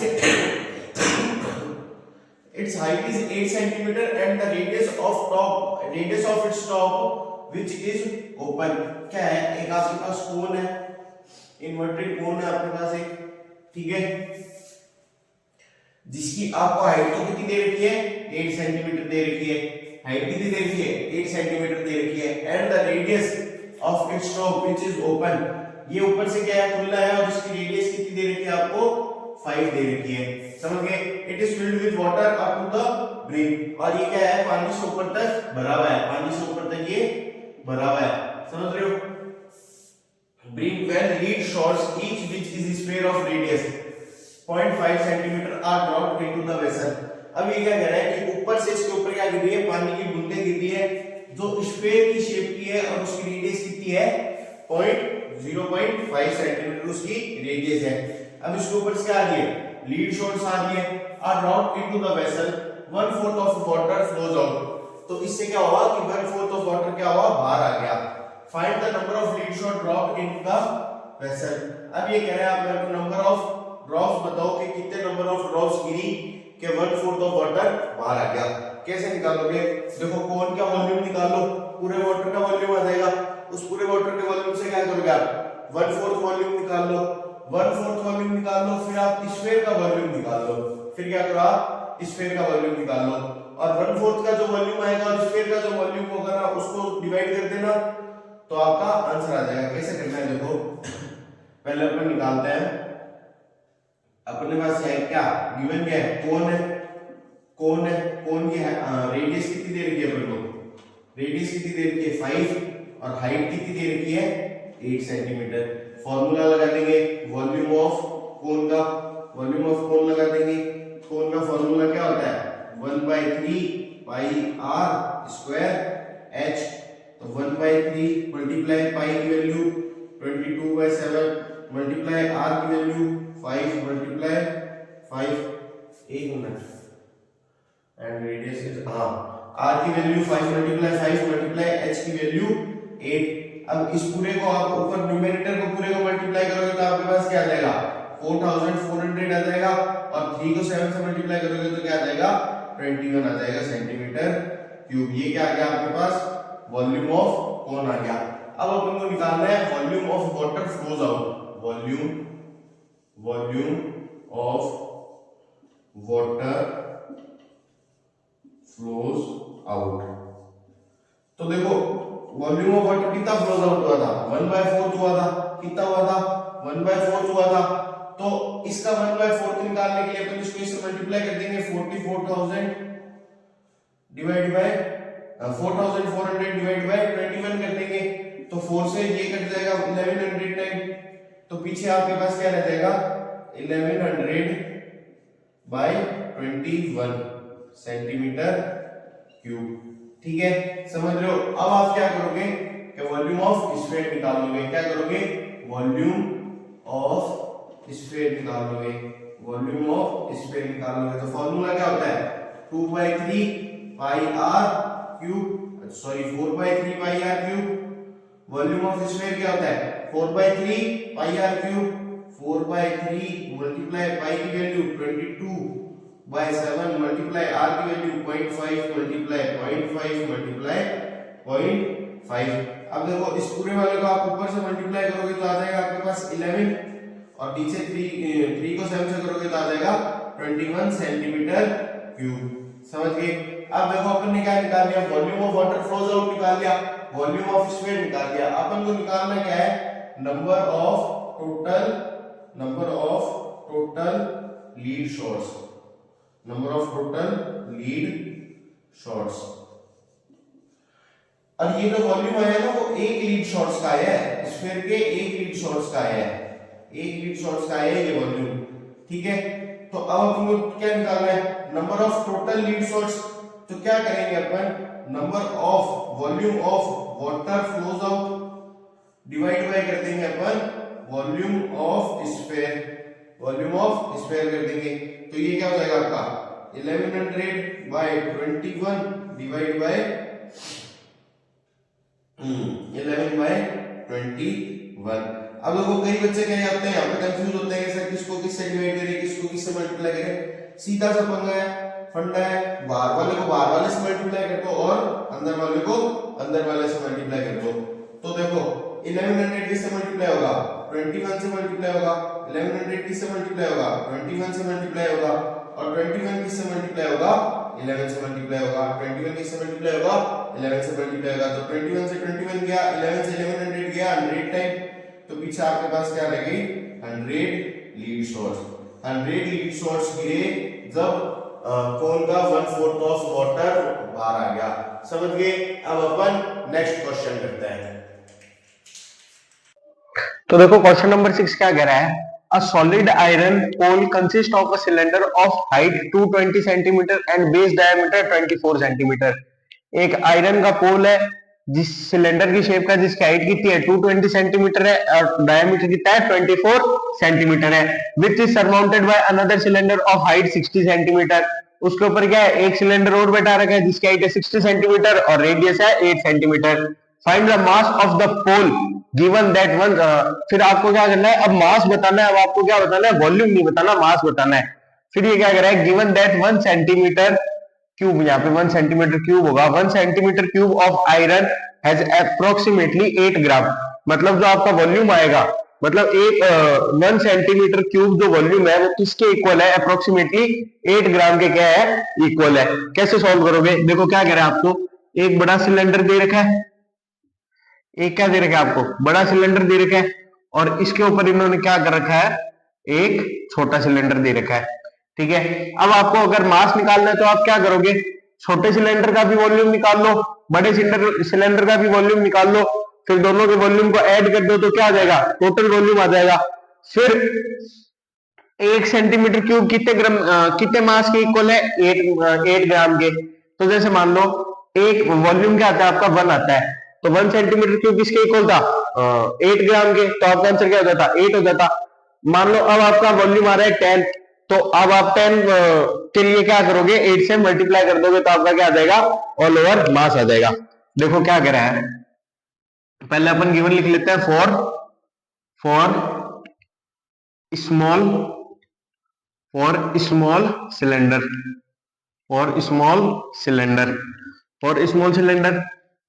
8 centimeter and the radius of its top which is open। क्या है, एक आपके पास कोन है, इन्वर्टेड कोन है आपके पास एक, ठीक है, जिसकी आपको हाइट तो कितनी दे रखी है 8 सेंटीमीटर दे रखी है, हाइट कितनी दे रखी है 8 सेंटीमीटर दे रखी है, and the radius of its top which is open, ये ऊपर से क्या है खुला है, और इसकी रेडियस कितनी दे रखी है आपको 5 दे रखी है। समझ गए। It is filled with water up to the brim, और ये क्या है पानी से ऊपर तक भरा हुआ है, पानी से ऊपर तक ये भरा हुआ है। समझ रहे हो। Brim when lead shots each which is sphere of radius 0.5 centimetre are dropped into the vessel. अब ये क्या कह रहा है कि ऊपर से इसके ऊपर क्या गिर रही है, पानी की बूंदें गिर रही है जो स्फीयर की शेप की है, और उसकी रेडियस कितनी है 0.5 सेंटीमीटर उसकी रेडियस है। अब इसके ऊपर से क्या आ रही है, लीड शॉट्स आ रही है, are dropped into the vessel 1/4 of water flows out. तो इससे क्या हुआ कि 1/4 ऑफ वाटर क्या हुआ बाहर आ गया। Find the number of lead shot dropped into the vessel. अब ये कह रहा है आप मेरे को नंबर ऑफ ड्रॉप्स बताओ कि कितने नंबर ऑफ ड्रॉप्स गिरी कि 1/4 ऑफ वाटर बाहर आ गया। कैसे निकालोगे, देखो कोन का वॉल्यूम निकाल लो, पूरे वाटर का वॉल्यूम आ जाएगा, उस पूरे वाटर के वॉल्यूम से क्या करोगे आप 1/4 वॉल्यूम निकाल लो, 1/4 वॉल्यूम निकाल लो, फिर आप स्फीयर का वॉल्यूम निकाल लो, फिर क्या करो आप स्फीयर का वॉल्यूम निकाल लो, और 1/4 का जो वॉल्यूम आएगा और स्फीयर का जो वॉल्यूम होगा ना उसको डिवाइड कर देना, तो आपका आंसर आ जाएगा। कैसे करना है देखो, पहले अपन निकालते हैं, अपने पास है क्या गिवन क्या है, कोन है, कोन है, कोन की रेडियस कितनी दे रखी है अपन को, रेडियस कितनी दे रखी है 5, और हाइट कितनी दे रखी है 8 सेंटीमीटर। फॉर्मूला लगा देंगे वॉल्यूम ऑफ कोन का, वॉल्यूम ऑफ कोन लगा देंगे, कोन का फॉर्मूला क्या होता है 1/3 पाई r स्क्वायर h, तो 1/3 मल्टीप्लाई पाई की वैल्यू 22/7 मल्टीप्लाई r की वैल्यू 5 मल्टीप्लाई 5, एक minute, and radius is r की वैल्यू 5 मल्टीप्लाई 5 मल्टीप्लाई h की वैल्यू 8। अब इस पूरे को आप ऊपर न्यूमरेटर को पूरे को मल्टीप्लाई करोगे तो आपके पास क्या आ जाएगा 4400 आ जाएगा, और 3 को 7 से मल्टीप्लाई करोगे तो क्या आ जाएगा 21 आ जाएगा सेंटीमीटर क्यूब। ये क्या आ गया आपके पास वॉल्यूम ऑफ कोन आ गया। अब अपन को निकालना है volume of water flows out, volume of water flows out. तो देखो वॉल्यूम ऑफ वाटर कितना फ्लोज आउट हुआ था, 1/4 हुआ था। कितना हुआ था, 1/4 हुआ था। तो इसका 1/4 निकालने के लिए अपन इसको इससे मल्टीप्लाई कर देंगे, 44,000 डिवाइड बाय 4,400 डिवाइड बाय 21 कर देंगे। तो 4 से ये कट जाएगा 1100 टाइम। तो पीछे आपके पास क्या रह जाएगा, 1100 बाय 21 सेंटीमीटर क्यूब। ठीक है, समझ रहे हो। अब आप क्या करोगे कि वॉल्यूम ऑफ स्फीयर निकाल लोगे। क्या करोगे, वॉल्यूम ऑफ स्फीयर निकाल लोगे। वॉल्यूम ऑफ स्फीयर निकाल लोगे तो फॉर्मूला क्या होता है, 2/3 pi r cube, sorry 4/3 pi r cube. Volume of sphere क्या होता है, 4/3 pi r cube. 4/3 multiply pi की वैल्यू 22/7 मल्टीप्लाई आर की वैल्यू 0.5 मल्टीप्लाई 0.5 मल्टीप्लाई 0.5। अब देखो इस पूरे वाले को आप ऊपर से मल्टीप्लाई करोगे तो आ जाएगा आपके पास 11 और नीचे 3 को 7 से करोगे तो आ जाएगा 21 सेंटीमीटर क्यूब। समझ गए। अब देखो अपन ने क्या निकाल लिया, volume of water flows out निकाल लिया, वॉल्यूम ऑफ स्फीयर निकाल लिया। अपन को निकालना क्या है, number of total lead shots, number of total lead shots. अब ये जो वॉल्यूम आया ना वो एक लीड शॉट्स का आया है, स्फीयर के एक लीड शॉट्स का आया है, एक लीड शॉट्स का आया है ये वॉल्यूम। ठीक है, तो अब अपन को क्या निकालना है, number of total lead shots. तो क्या करेंगे अपन, number of volume of water flows out divide by कर देंगे अपन volume of sphere, volume of sphere कर देंगे। तो ये क्या हो जाएगा आपका 1100 बाय 21 डिवाइड बाय 11/21। अब देखो कई बच्चे क्या जाते हैं यहाँ पे कंफ्यूज होते हैं कि सर किसको किससे डिवाइड करें, किसको किससे मल्टीप्लाई करें। सीधा सा पंगा है, फंडा है, बाहर वाले को बाहर वाले से मल्टीप्लाई कर दो और अंदर वाले को अंदर वाले से मल्टीप्लाई कर दो। तो देखो 1100 किससे मल्टीप्लाई होगा, 21 से मल्टीप्लाई होगा। 1100 किससे मल्टीप्लाई होगा, 21 से मल्टीप्लाई होगा। और 21 किससे मल्टीप्लाई होगा, 11 से मल्टीप्लाई होगा। 21 किससे मल्टीप्लाई होगा, 11 से मल्टीप्लाई होगा। तो 21 से 21 गया, 11 से 1100 गया 100 टाइम। तो पीछे आपके पास क्या रह गई, 100 लीड शॉट्स। 100 लीड शॉट्स गिरे जब कौन का 1/4 ऑफ वाटर बाहर आ गया। समझ गए। अब अपन नेक्स्ट क्वेश्चन करते हैं। तो देखो क्वेश्चन नंबर 6 क्या कह रहा है, a solid iron pole consists of a cylinder of height 220 centimeter and base diameter 24 centimeter। एक आयरन का पोल है जिस सिलेंडर की शेप का, जिसकी हाइट कितनी है 220 सेंटीमीटर है और डायमीटर कितना है 24 सेंटीमीटर है, which is surmounted by another cylinder of height 60 centimetre. उसके ऊपर क्या है, एक सिलेंडर और बैठा रखा है जिसकी हाइट है 60 सेंटीमीटर और रेडियस है 8 centimetre. Find the mass of the pole given that one. फिर आपको क्या करना है, अब मास बताना है। अब आपको क्या बताना है, वॉल्यूम नहीं बताना, मास बताना है। फिर ये क्या कर रहा है, गिवन दैट 1 सेंटीमीटर क्यूब, यहाँ पे 1 सेंटीमीटर क्यूब होगा, 1 centimetre cube of iron has approximately 8 ग्राम। मतलब जो आपका वॉल्यूम आएगा, मतलब 1 सेंटीमीटर क्यूब जो वॉल्यूम है वो किसके इक्वल है, अप्रोक्सीमेटली 8 ग्राम के क्या है, इक्वल है। कैसे सॉल्व करोगे, देखो क्या कह रहा है आपको, एक बड़ा सिलेंडर दे रखा है, एक क्या दे रखा है आपको, बड़ा सिलेंडर दे रखा है और इसके ऊपर इन्होंने क्या कर रखा है, एक छोटा सिलेंडर दे रखा है। ठीक है, अब आपको अगर मास निकालना है तो आप क्या करोगे, छोटे सिलेंडर का भी वॉल्यूम निकाल लो, बड़े सिलेंडर का भी वॉल्यूम निकाल लो, फिर दोनों के वॉल्यूम को ऐड कर दो तो क्या आ जाएगा, टोटल वॉल्यूम आ जाएगा। फिर 1 सेंटीमीटर क्यूब कितने ग्राम, कितने मास के इक्वल है, 8 ग्राम के। तो जैसे मान लो एक वॉल्यूम क्या आता है आपका, 1 आता है, तो 1 सेंटीमीटर क्यूब किसके इक्वल था, 8 ग्राम के। तो आपका आंसर क्या हो जाता, 8 हो जाता। मान लो अब आपका वॉल्यूम आ रहा है 10, तो अब आप 10 के लिए क्या करोगे, 8 से मल्टीप्लाई कर दोगे तो आपका क्या आ जाएगा, ऑल ओवर मास आ जाएगा। देखो क्या कह रहा है, पहले अपन गिवन लिख लेते हैं, फॉर स्मॉल सिलेंडर।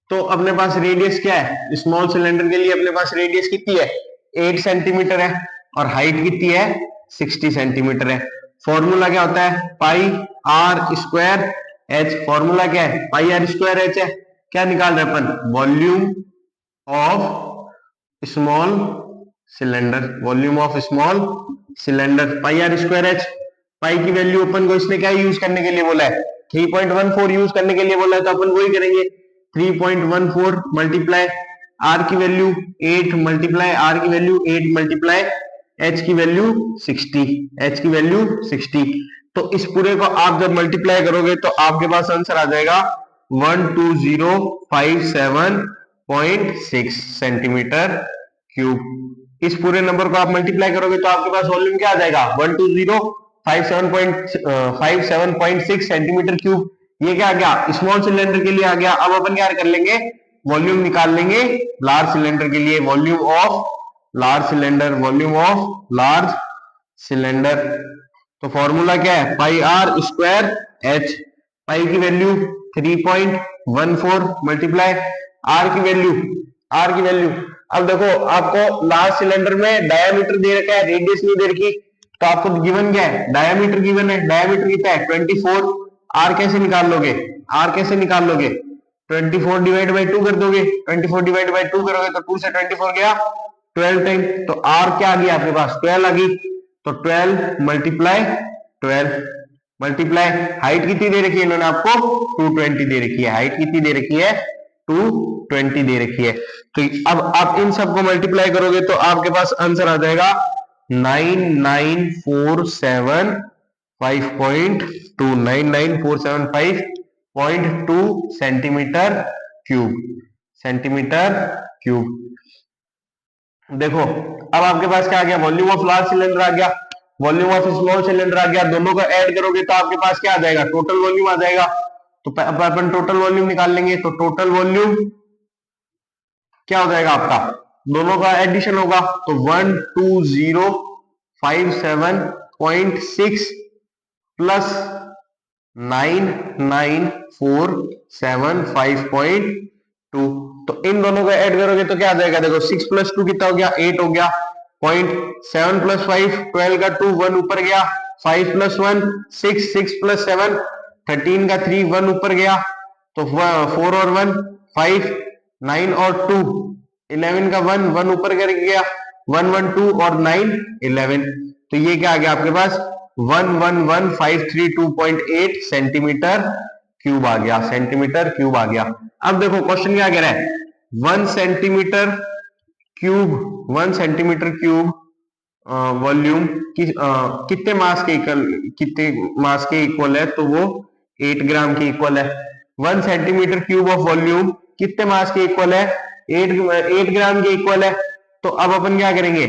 तो अपने पास रेडियस क्या है, स्मॉल सिलेंडर के लिए अपने पास रेडियस कितनी है, 8 सेंटीमीटर है और हाइट कितनी है 60 सेंटीमीटर है। फॉर्मूला क्या होता है, pi r square H. Formula क्या है, पाई आर स्क्वायर एच है। क्या निकाल रहे अपन, volume of small cylinder, volume of small cylinder, pi r square h. Pi की वैल्यू अपन को इसने क्या यूज करने के लिए बोला है, 3.14 यूज करने के लिए बोला है, तो अपन वही करेंगे। 3.14 मल्टीप्लाई आर की वैल्यू 8 मल्टीप्लाई आर की वैल्यू 8 मल्टीप्लाई एच की वैल्यू 60, एच की वैल्यू 60। तो इस पूरे को आप जब मल्टीप्लाई करोगे तो आपके पास आंसर आ जाएगा 12057.6 सेंटीमीटर क्यूब। इस पूरे नंबर को आप मल्टीप्लाई करोगे तो आपके पास वॉल्यूम क्या आ जाएगा, 12057.6 सेंटीमीटर क्यूब। ये क्या आ गया, स्मॉल सिलेंडर के लिए आ गया। अब अपन क्या कर लेंगे, वॉल्यूम निकाल लेंगे लार्ज सिलेंडर के लिए। Volume of large cylinder, volume of large cylinder. तो फॉर्मूला क्या है, pi r square h. Pi की वैल्यू 3.14 मल्टीप्लाई आर की वैल्यू, आर की वैल्यू, अब देखो आपको लार्ज सिलेंडर में डायामीटर दे रखा है, रेडियस नहीं दे रखी, तो आपको गिवन क्या है, डायामीटर गिवन है। डायामीटर कितना है 24। आर कैसे निकाल लोगे, आर कैसे निकाल लोगे, 24 डिवाइड बाई 2 कर दोगे। 24 डिवाइड बाई 2 करोगे तो 2 से 24 गया 12 टाइम, तो आर क्या आ गई आपके पास, 12 आ गई। तो 12 मल्टीप्लाई 12 मल्टीप्लाई हाइट कितनी दे रखी है इन्होंने आपको, 220 दे रखी है। हाइट कितनी दे रखी है, 220 दे रखी है। तो अब आप इन सबको मल्टीप्लाई करोगे तो आपके पास आंसर आ जाएगा 99475.2, 99475.2 सेंटीमीटर क्यूब, सेंटीमीटर क्यूब। देखो अब आपके पास क्या आ गया, वॉल्यूम ऑफ लार्ज सिलेंडर आ गया, वॉल्यूम ऑफ स्मॉल सिलेंडर आ गया। दोनों को ऐड करोगे तो आपके पास क्या आ जाएगा, टोटल वॉल्यूम आ जाएगा। तो अब अपन टोटल वॉल्यूम निकाल लेंगे। तो टोटल वॉल्यूम क्या हो जाएगा आपका, दोनों का एडिशन होगा तो 12057.6 प्लस 99475.2। तो इन दोनों को ऐड करोगे तो क्या आ जाएगा, देखो 6 प्लस 2 कितना हो गया, 8 हो गया। 0.7 प्लस 5 12 का 2 1 ऊपर गया। 5 प्लस 1 6, 6 प्लस 7 13 का 3 1 ऊपर गया। तो 4 और 1 5, 9 और 2 11 का 1 1 ऊपर कर गया। 1 1 2 और 9 11। तो ये क्या आ गया आपके पास 111,532.8 सेंटीमीटर क्यूब आ गया, सेंटीमीटर क्यूब आ गया। अब देखो क्वेश्चन क्या कह रहा है, 1 centimetre cube, 1 centimetre cube volume कितने मास के इक्वल, कितने मास के इक्वल है, तो वो 8 ग्राम के इक्वल है। 1 सेंटीमीटर क्यूब ऑफ वॉल्यूम कितने मास के इक्वल है, 8 ग्राम के इक्वल है। तो अब अपन क्या करेंगे,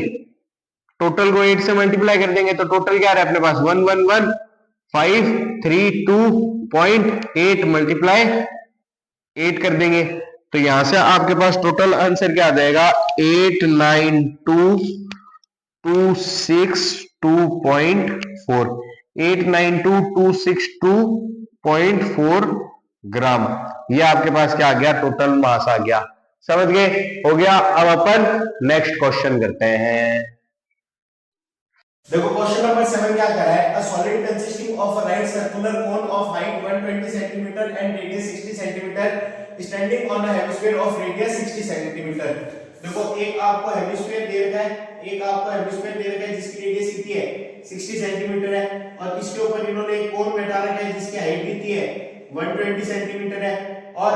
टोटल को 8 से मल्टीप्लाई कर देंगे। तो टोटल क्या है अपने पास 111,532.8 मल्टीप्लाई 8 कर देंगे। तो यहां से आपके पास टोटल आंसर क्या आ जाएगा 892,262.4, 892,262.4 ग्राम। ये आपके पास क्या आ गया, टोटल मास आ गया। समझ गए, हो गया। अब अपन नेक्स्ट क्वेश्चन करते हैं। देखो क्वेश्चन नंबर 7 क्या कह रहा है, a solid consisting of a right circular cone of height 120 centimetre and radius 60 centimetre standing on a hemisphere of radius 60 centimetre. देखो एक आपको हेमिस्फीयर दे रखा है, एक आपको हेमिस्फीयर दे रखा है जिसकी रेडियस कितनी है 60 सेंटीमीटर है, और इसके ऊपर इन्होंने एक कोन बैठा रखा है जिसकी हाइट कितनी है 120 सेंटीमीटर है, और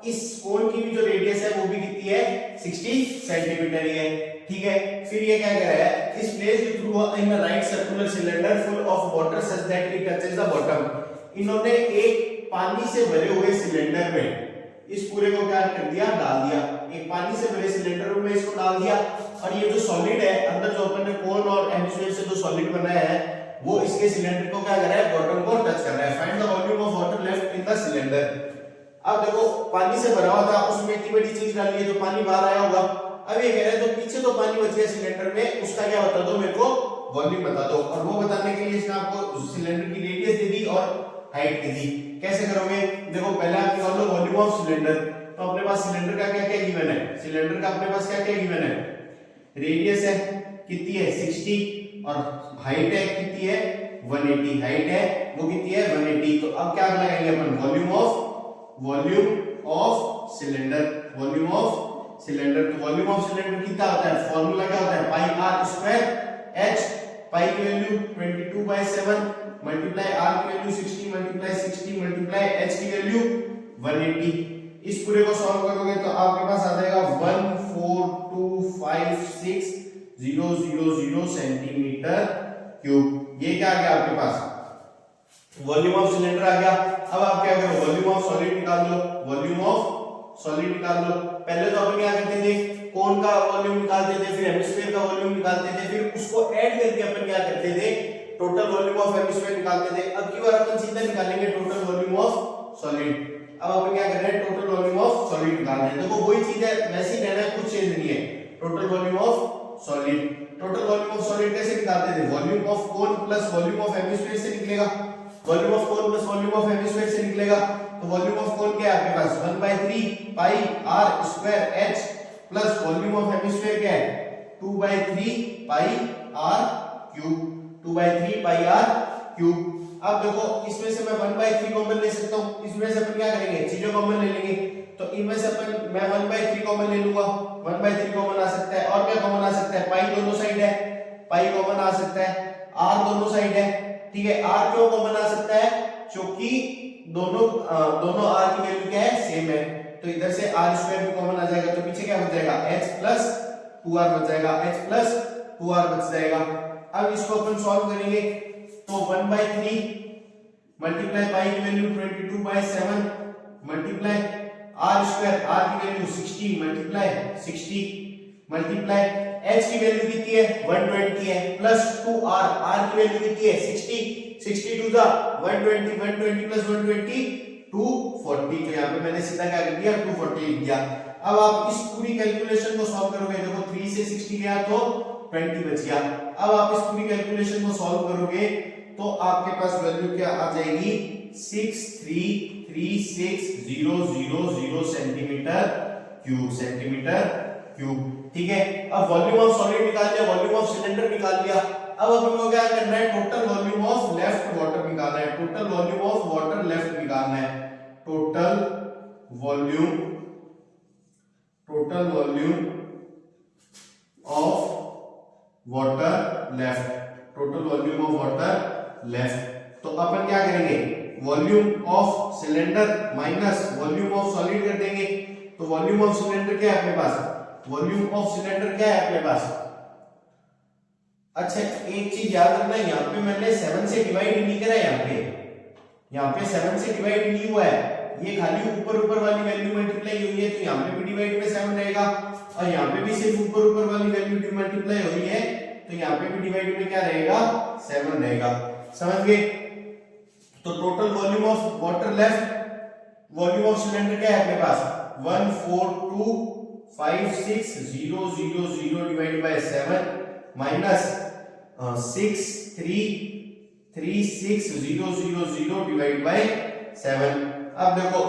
इस कोन की भी जो रेडियस है वो भी कितनी है 60 सेंटीमीटर ही है। ठीक है, फिर ये क्या कह रहा है, इस placed through in a right circular cylinder full of water such that it touches the bottom. इन्होंने एक पानी से भरे हुए सिलेंडर में इस पूरे को क्या कर दिया, डाल दिया। एक पानी से भरे सिलेंडर में इसको डाल दिया, और ये जो सॉलिड है अंदर जो अपन ने कोन और हेमिस्फीयर से जो सॉलिड बनाया है वो इसके सिलेंडर को क्या कर रहा है, बॉटम को टच कर रहा है। Find the volume of water left in the cylinder. अब देखो पानी से भरा हुआ था, उसमें इतनी बड़ी चीज डाली है तो पानी बाहर आया होगा। अब ये कह रहा है जो पीछे तो पानी बच गया सिलेंडर में, उसका क्या बता दो मेरे को, वॉल्यूम बता दो। और वो बताने के लिए इसने आपको सिलेंडर की रेडियस दे दी और हाइट दे दी। कैसे करोगे, देखो पहले आप निकाल लो वॉल्यूम ऑफ सिलेंडर। तो अपने पास सिलेंडर का क्या क्या गिवन है, सिलेंडर का अपने पास क्या क्या गिवन है, रेडियस है कितनी है 60, और हाइट है कितनी है 180, हाइट है वो कितनी है 180। तो अब क्या लगाएंगे अपन volume of cylinder, volume of cylinder. तो वॉल्यूम ऑफ सिलेंडर कितना होता है, फॉर्मूला क्या होता है pi r square h, pi की वैल्यू 22/7 मल्टीप्लाई आर की वैल्यू 60 मल्टीप्लाई 60 मल्टीप्लाई एच की वैल्यू 180। इस पूरे को सॉल्व करोगे तो आपके पास आ जाएगा 14256,000 सेंटीमीटर क्यूब। ये क्या आ गया आपके पास वॉल्यूम ऑफ सिलेंडर आ गया। अब आप क्या करो वॉल्यूम ऑफ सॉलिड निकाल लो, वॉल्यूम ऑफ सॉलिड निकाल लो। पहले तो अपन क्या करते थे कोन का वॉल्यूम निकालते थे, फिर हेमिस्फीयर का वॉल्यूम निकालते थे, फिर उसको ऐड करके अपन क्या करते थे टोटल वॉल्यूम ऑफ हेमिस्फीयर निकालते थे। अब की बार अपन सीधा निकालेंगे टोटल वॉल्यूम ऑफ सॉलिड। अब अपन क्या कर रहे हैं टोटल वॉल्यूम ऑफ सॉलिड निकाल रहे हैं। देखो वही चीज है वैसे ही रहना है, कुछ चेंज नहीं है। Total volume of solid, total volume of solid कैसे निकालते थे volume of cone plus volume of hemisphere से निकलेगा, volume of cone plus volume of hemisphere से निकलेगा। तो वॉल्यूम ऑफ कोन क्या है आपके पास 1/3 pi r square h plus volume of hemisphere क्या है 2/3 pi r cube, 2/3 pi r cube. अब देखो इसमें से मैं 1/3 कॉमन ले सकता हूं, इसमें से अपन क्या करेंगे चीजें कॉमन ले लेंगे। तो इनमें से अपन मैं 1/3 कॉमन ले लूंगा, 1/3 कॉमन आ सकता है। और क्या कॉमन आ सकता है पाई दोनों साइड है, पाई कॉमन आ सकता है, आर दोनों साइड है, ठीक है। आर क्यों कॉमन आ सकता है क्योंकि दोनों आर की वैल्यू क्या है सेम है। तो इधर से आर स्क्वायर भी कॉमन आ जाएगा, तो पीछे क्या बच जाएगा h प्लस 2r बच जाएगा, h प्लस 2r बच जाएगा। अब इसको अपन सॉल्व करेंगे तो 1/3 मल्टीप्लाई पाई की value 22/7 multiply R square, R की वैल्यू 60 मल्टीप्लाई 60 मल्टीप्लाई h की वैल्यू कितनी है 120 है प्लस 2r, r की वैल्यू कितनी है 60 60 टू द 120 120 प्लस 120 240। तो यहाँ पे मैंने सीधा क्या कर दिया 240 लिख दिया। अब आप इस पूरी कैलकुलेशन को सॉल्व करोगे, देखो 3 से 60 गया तो 20 बच गया। अब आप इस पूरी कैलकुलेशन को सॉल्व करोगे तो आपके पास वैल्यू क्या आ जाएगी 6336000 सेंटीमीटर क्यूब, ठीक है। अब वॉल्यूम ऑफ सॉलिड निकाल लिया, वॉल्यूम ऑफ सिलेंडर निकाल लिया। अब अपन को क्या करना है total volume of left water निकालना है, total volume of water left निकालना है, total volume of water left, total volume of water left. तो अपन क्या करेंगे volume of cylinder minus volume of solid कर देंगे। तो वॉल्यूम ऑफ सिलेंडर क्या है अपने पास, वॉल्यूम ऑफ सिलेंडर क्या है अपने पास। अच्छा एक चीज याद रखना, यहाँ पे मैंने 7 से डिवाइड नहीं करा है, यहाँ पे 7 से डिवाइड नहीं हुआ है, ये खाली ऊपर वाली वैल्यू मल्टीप्लाई हुई है। तो यहाँ पे भी डिवाइड में 7 रहेगा और यहाँ पे भी सिर्फ ऊपर वाली वैल्यू मल्टीप्लाई हुई है, तो यहाँ पे भी डिवाइड में क्या रहेगा 7 रहेगा। समझ गए। तो total volume of water left, volume of cylinder क्या है अपने पास 14256,000 divide by 7 minus 6336000 divide by 7। अब देखो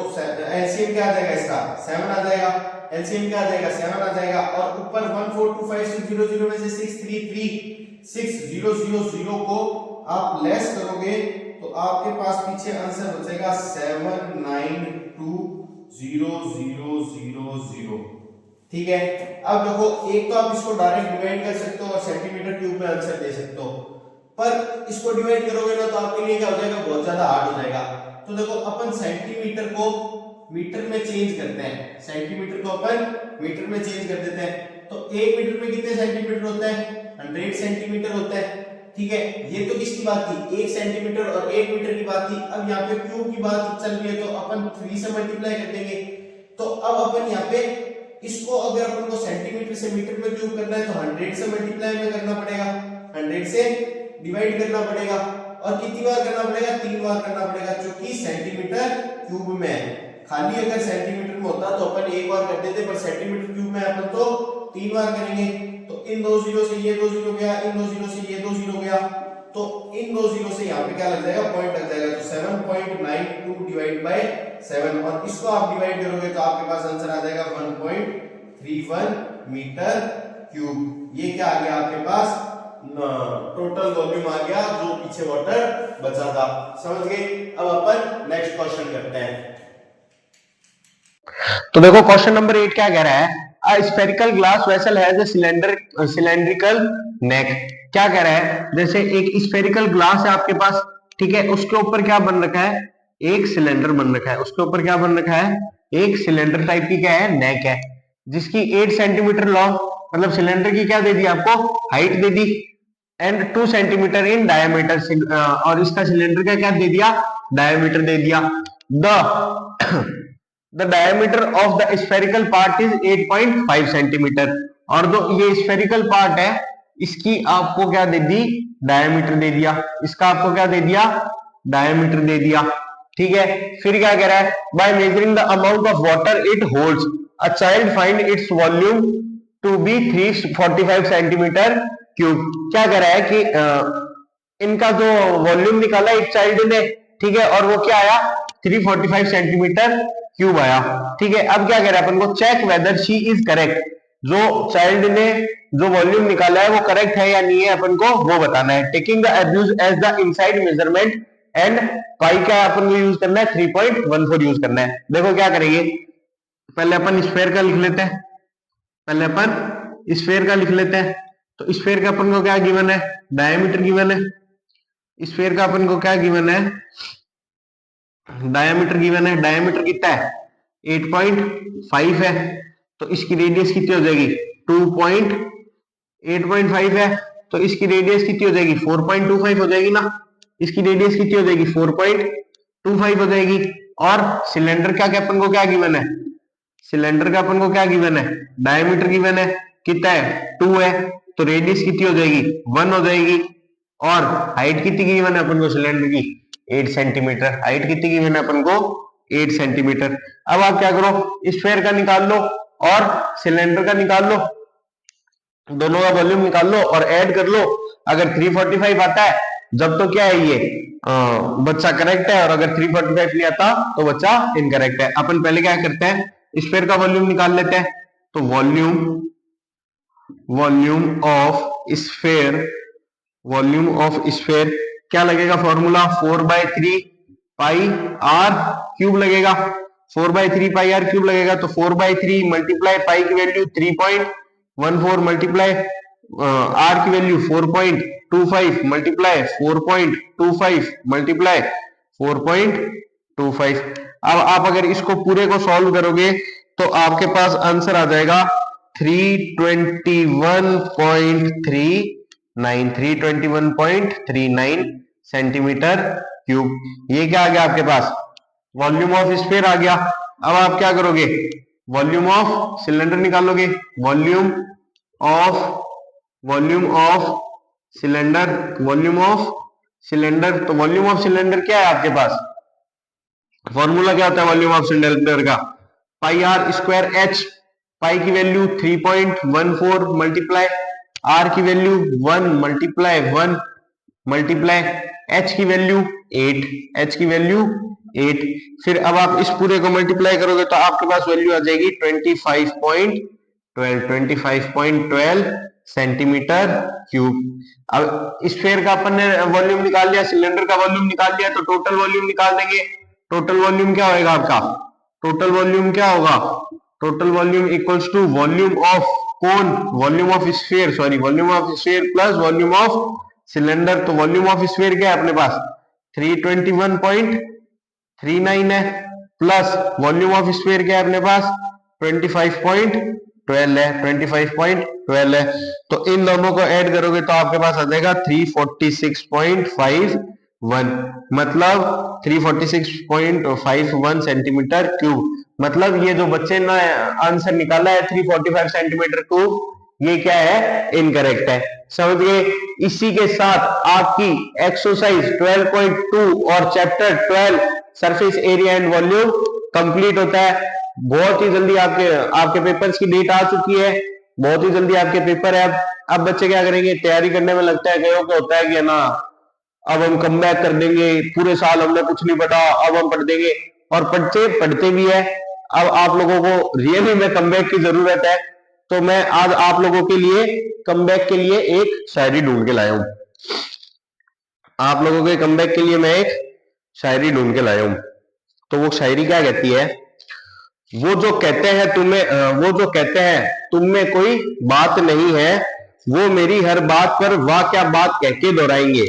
एलसीएम क्या आ जाएगा इसका 7 आ जाएगा, एलसीएम क्या आ जाएगा 7 आ जाएगा और ऊपर 1425600 में से 6336000 को आप लेस करोगे तो आपके पास पीछे आंसर बचेगा 7920000। ठीक है। अब देखो एक तो आप इसको डायरेक्ट डिवाइड कर सकते हो और सेंटीमीटर क्यूब में आंसर दे सकते हो, पर इसको डिवाइड करोगे ना तो आपके लिए क्या हो जाएगा बहुत ज्यादा हार्ड हो जाएगा। तो देखो अपन सेंटीमीटर को मीटर में चेंज करते हैं, सेंटीमीटर को अपन मीटर में चेंज कर देते हैं। तो 1 मीटर में कितने सेंटीमीटर होता है 100 सेंटीमीटर होता है। ठीक है, ये तो किसकी बात थी 1 सेंटीमीटर और 1 मीटर की बात थी। अब यहाँ पे क्यूब की बात चल रही है तो अपन 3 से मल्टीप्लाई कर देंगे। तो अब अपन यहाँ पे इसको अगर अपन को सेंटीमीटर से मीटर में क्यूब करना है तो 100 से मल्टीप्लाई में करना पड़ेगा, 100 से डिवाइड करना पड़ेगा और कितनी बार करना पड़ेगा 3 बार करना पड़ेगा, क्योंकि सेंटीमीटर क्यूब में है। खाली अगर सेंटीमीटर में होता तो अपन एक बार कर देते, पर सेंटीमीटर क्यूब में अपन तो 3 बार करेंगे। तो इन 2 जीरो से ये 2 जीरो गया, इन 2 जीरो से ये 2 जीरो गया, तो इन 2 जीरो से यहाँ पे क्या लग जाएगा पॉइंट लग जाएगा। तो 7.92 डिवाइड बाय 7 और इसको आप डिवाइड करोगे तो आपके पास आंसर आ जाएगा 1.31 मीटर क्यूब। ये क्या आ गया आपके पास टोटल वॉल्यूम आ गया जो पीछे वाटर बचा था। समझ गए? अब अपन नेक्स्ट क्वेश्चन करते हैं। तो देखो क्वेश्चन नंबर 8 क्या कह रहा है, a spherical glass vessel has a cylindrical neck. क्या कह रहा है, जैसे एक स्फेरिकल ग्लास है आपके पास, ठीक है, उसके ऊपर क्या बन रखा है, एक सिलेंडर बन रखा है, उसके ऊपर क्या बन रखा है, एक सिलेंडर टाइप की क्या है, नेक है, जिसकी 8 सेंटीमीटर लॉन्ग, मतलब सिलेंडर की क्या दे दी आपको, हाइट दे दी, एंड 2 सेंटीमीटर इन डायमीटर, और इसका सिलेंडर का क्या दे दिया, डायमीटर दे दिया। The diameter of the spherical part is 8.5 centimetre, और जो ये स्फेरिकल पार्ट है इसकी आपको क्या दे दी, डायमीटर दे दिया, इसका आपको क्या दे दिया, डायमीटर दे दिया, ठीक है। फिर क्या कह रहा है, by measuring the amount of water it holds a child find its volume to be 345 centimetre cube. क्या कह रहा है कि इनका जो वॉल्यूम निकाला एक चाइल्ड ने, ठीक है, और वो क्या आया, 345 सेंटीमीटर क्यूब आया, ठीक है। अब क्या कह रहा है अपन को, check whether she is correct, जो चाइल्ड ने जो वॉल्यूम निकाला है वो करेक्ट है या नहीं है, अपन को वो बताना है। Taking the above as the inside measurement and pi क्या अपन को यूज करना है, 3.14 यूज करना है। देखो क्या करेंगे, पहले अपन स्फेयर का लिख लेते हैं, पहले अपन स्फेयर का लिख लेते हैं। तो स्फेयर का अपन को क्या गिवन है, डायमीटर गिवन है, स्फेयर का अपन को क्या गिवन है, डायमीटर गिवन है। डायमीटर कितना है, 8.5 है, तो इसकी रेडियस कितनी हो जाएगी, 8.5 है, तो इसकी रेडियस कितनी हो जाएगी, 4.25 हो जाएगी ना, इसकी रेडियस कितनी हो जाएगी, 4.25 हो जाएगी। और सिलेंडर का क्या अपन को क्या गिवन है, सिलेंडर का अपन को क्या गिवन है, डायमीटर गिवन है, कितना है, 2 है, तो रेडियस कितनी हो जाएगी, 1 हो जाएगी। और हाइट कितनी गिवन है अपन को सिलेंडर की, 8 सेंटीमीटर, हाइट कितनी गिवन है अपन को, 8 सेंटीमीटर। अब आप क्या करो, स्फेयर का निकाल लो और सिलेंडर का निकाल लो, दोनों का वॉल्यूम निकाल लो और ऐड कर लो। अगर 345 आता है जब तो क्या है ये बच्चा करेक्ट है, और अगर 345 नहीं आता तो बच्चा इनकरेक्ट है। अपन पहले क्या करते हैं, स्फेयर का वॉल्यूम निकाल लेते हैं। तो वॉल्यूम ऑफ स्फेयर क्या लगेगा, फॉर्मूला 4/3 पाई आर क्यूब लगेगा, 4/3 पाई आर क्यूब लगेगा। तो 4/3 मल्टीप्लाई पाई की वैल्यू 3.14 मल्टीप्लाई आर की वैल्यू 4.25 मल्टीप्लाई 4.25 मल्टीप्लाई 4.25। अब आप अगर इसको पूरे को सॉल्व करोगे तो आपके पास आंसर आ जाएगा 321.39 सेंटीमीटर क्यूब। ये क्या आ गया आपके पास, वॉल्यूम ऑफ स्फीयर आ गया। अब आप क्या करोगे, वॉल्यूम ऑफ सिलेंडर निकालोगे, वॉल्यूम ऑफ सिलेंडर, तो वॉल्यूम ऑफ सिलेंडर क्या है आपके पास, फॉर्मूला क्या होता है वॉल्यूम ऑफ सिलेंडर का, पाई आर स्क्वायर एच, पाई की वैल्यू 3.14 मल्टीप्लाई आर की वैल्यू 1 मल्टीप्लाई 1 मल्टीप्लाई एच की वैल्यू 8। फिर अब आप इस पूरे को मल्टीप्लाई करोगे तो आपके पास वैल्यू आ जाएगी 25.12 सेंटीमीटर क्यूब। अब स्फीयर का अपन ने वॉल्यूम निकाल लिया, सिलेंडर का वॉल्यूम निकाल लिया, तो टोटल वॉल्यूम निकाल देंगे। टोटल वॉल्यूम क्या होगा आपका, टोटल वॉल्यूम क्या होगा, total volume equals to volume of cone, volume of sphere, sorry volume of sphere plus volume of cylinder. तो वॉल्यूम ऑफ स्फीयर क्या है अपने पास 321.39 है, प्लस वॉल्यूम ऑफ स्फीयर क्या है अपने पास 25.12 है। तो इन दोनों को ऐड करोगे तो आपके पास आ जाएगा 346.51, मतलब 346.51 सेंटीमीटर क्यूब। मतलब ये जो बच्चे ने आंसर निकाला है 345 सेंटीमीटर क्यूब, ये क्या है, इनकरेक्ट है। समझ गए। इसी के साथ आपकी एक्सरसाइज 12.2 और chapter 12 surface area and volume complete होता है। बहुत ही जल्दी आपके पेपर्स की डेट आ चुकी है, बहुत ही जल्दी आपके पेपर है। अब बच्चे क्या करेंगे, तैयारी करने में लगता है, कईयों को होता है कि ना अब हम कम बैक कर देंगे, पूरे साल हमने कुछ नहीं पढ़ा, अब हम पढ़ देंगे, और पढ़ते भी है। अब आप लोगों को रियली में कम बैक की जरूरत है। तो मैं आज आप लोगों के लिए कमबैक के लिए एक शायरी ढूंढ के लाया हूं। आप लोगों के कमबैक के लिए मैं एक शायरी ढूंढ के लाया हूं। तो वो शायरी क्या कहती है, वो जो कहते हैं तुम में कोई बात नहीं है, वो मेरी हर बात पर वाह क्या बात कह के दोहराएंगे,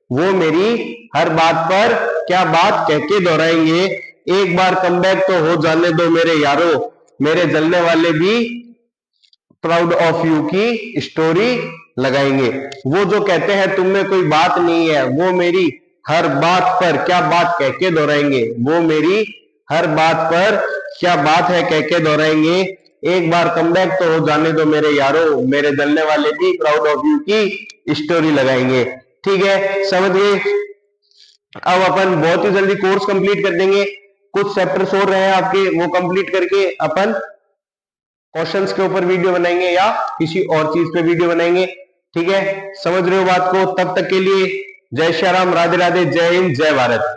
वो मेरी हर बात पर क्या बात कह के दोहराएंगे। एक बार कमबैक तो हो जाने दो मेरे यारो, मेरे जलने वाले भी प्राउड ऑफ यू की स्टोरी लगाएंगे। वो जो कहते हैं तुम में कोई बात नहीं है, वो मेरी हर बात पर क्या बात कह के दोहराएंगे, वो मेरी हर बात पर क्या बात है कह के दोहराएंगे। एक बार कमबैक तो हो जाने दो मेरे यारो, मेरे जलने वाले भी प्राउड ऑफ यू की स्टोरी लगाएंगे। ठीक है, समझ गए। अब अपन बहुत ही जल्दी कोर्स कंप्लीट कर देंगे। कुछ चैप्टर्स और रहे हैं आपके, वो कंप्लीट करके अपन क्वेश्चंस के ऊपर वीडियो बनाएंगे या किसी और चीज पे वीडियो बनाएंगे। ठीक है, समझ रहे हो बात को। तब तक के लिए जय श्री राम, राधे राधे, जय हिंद, जय भारत।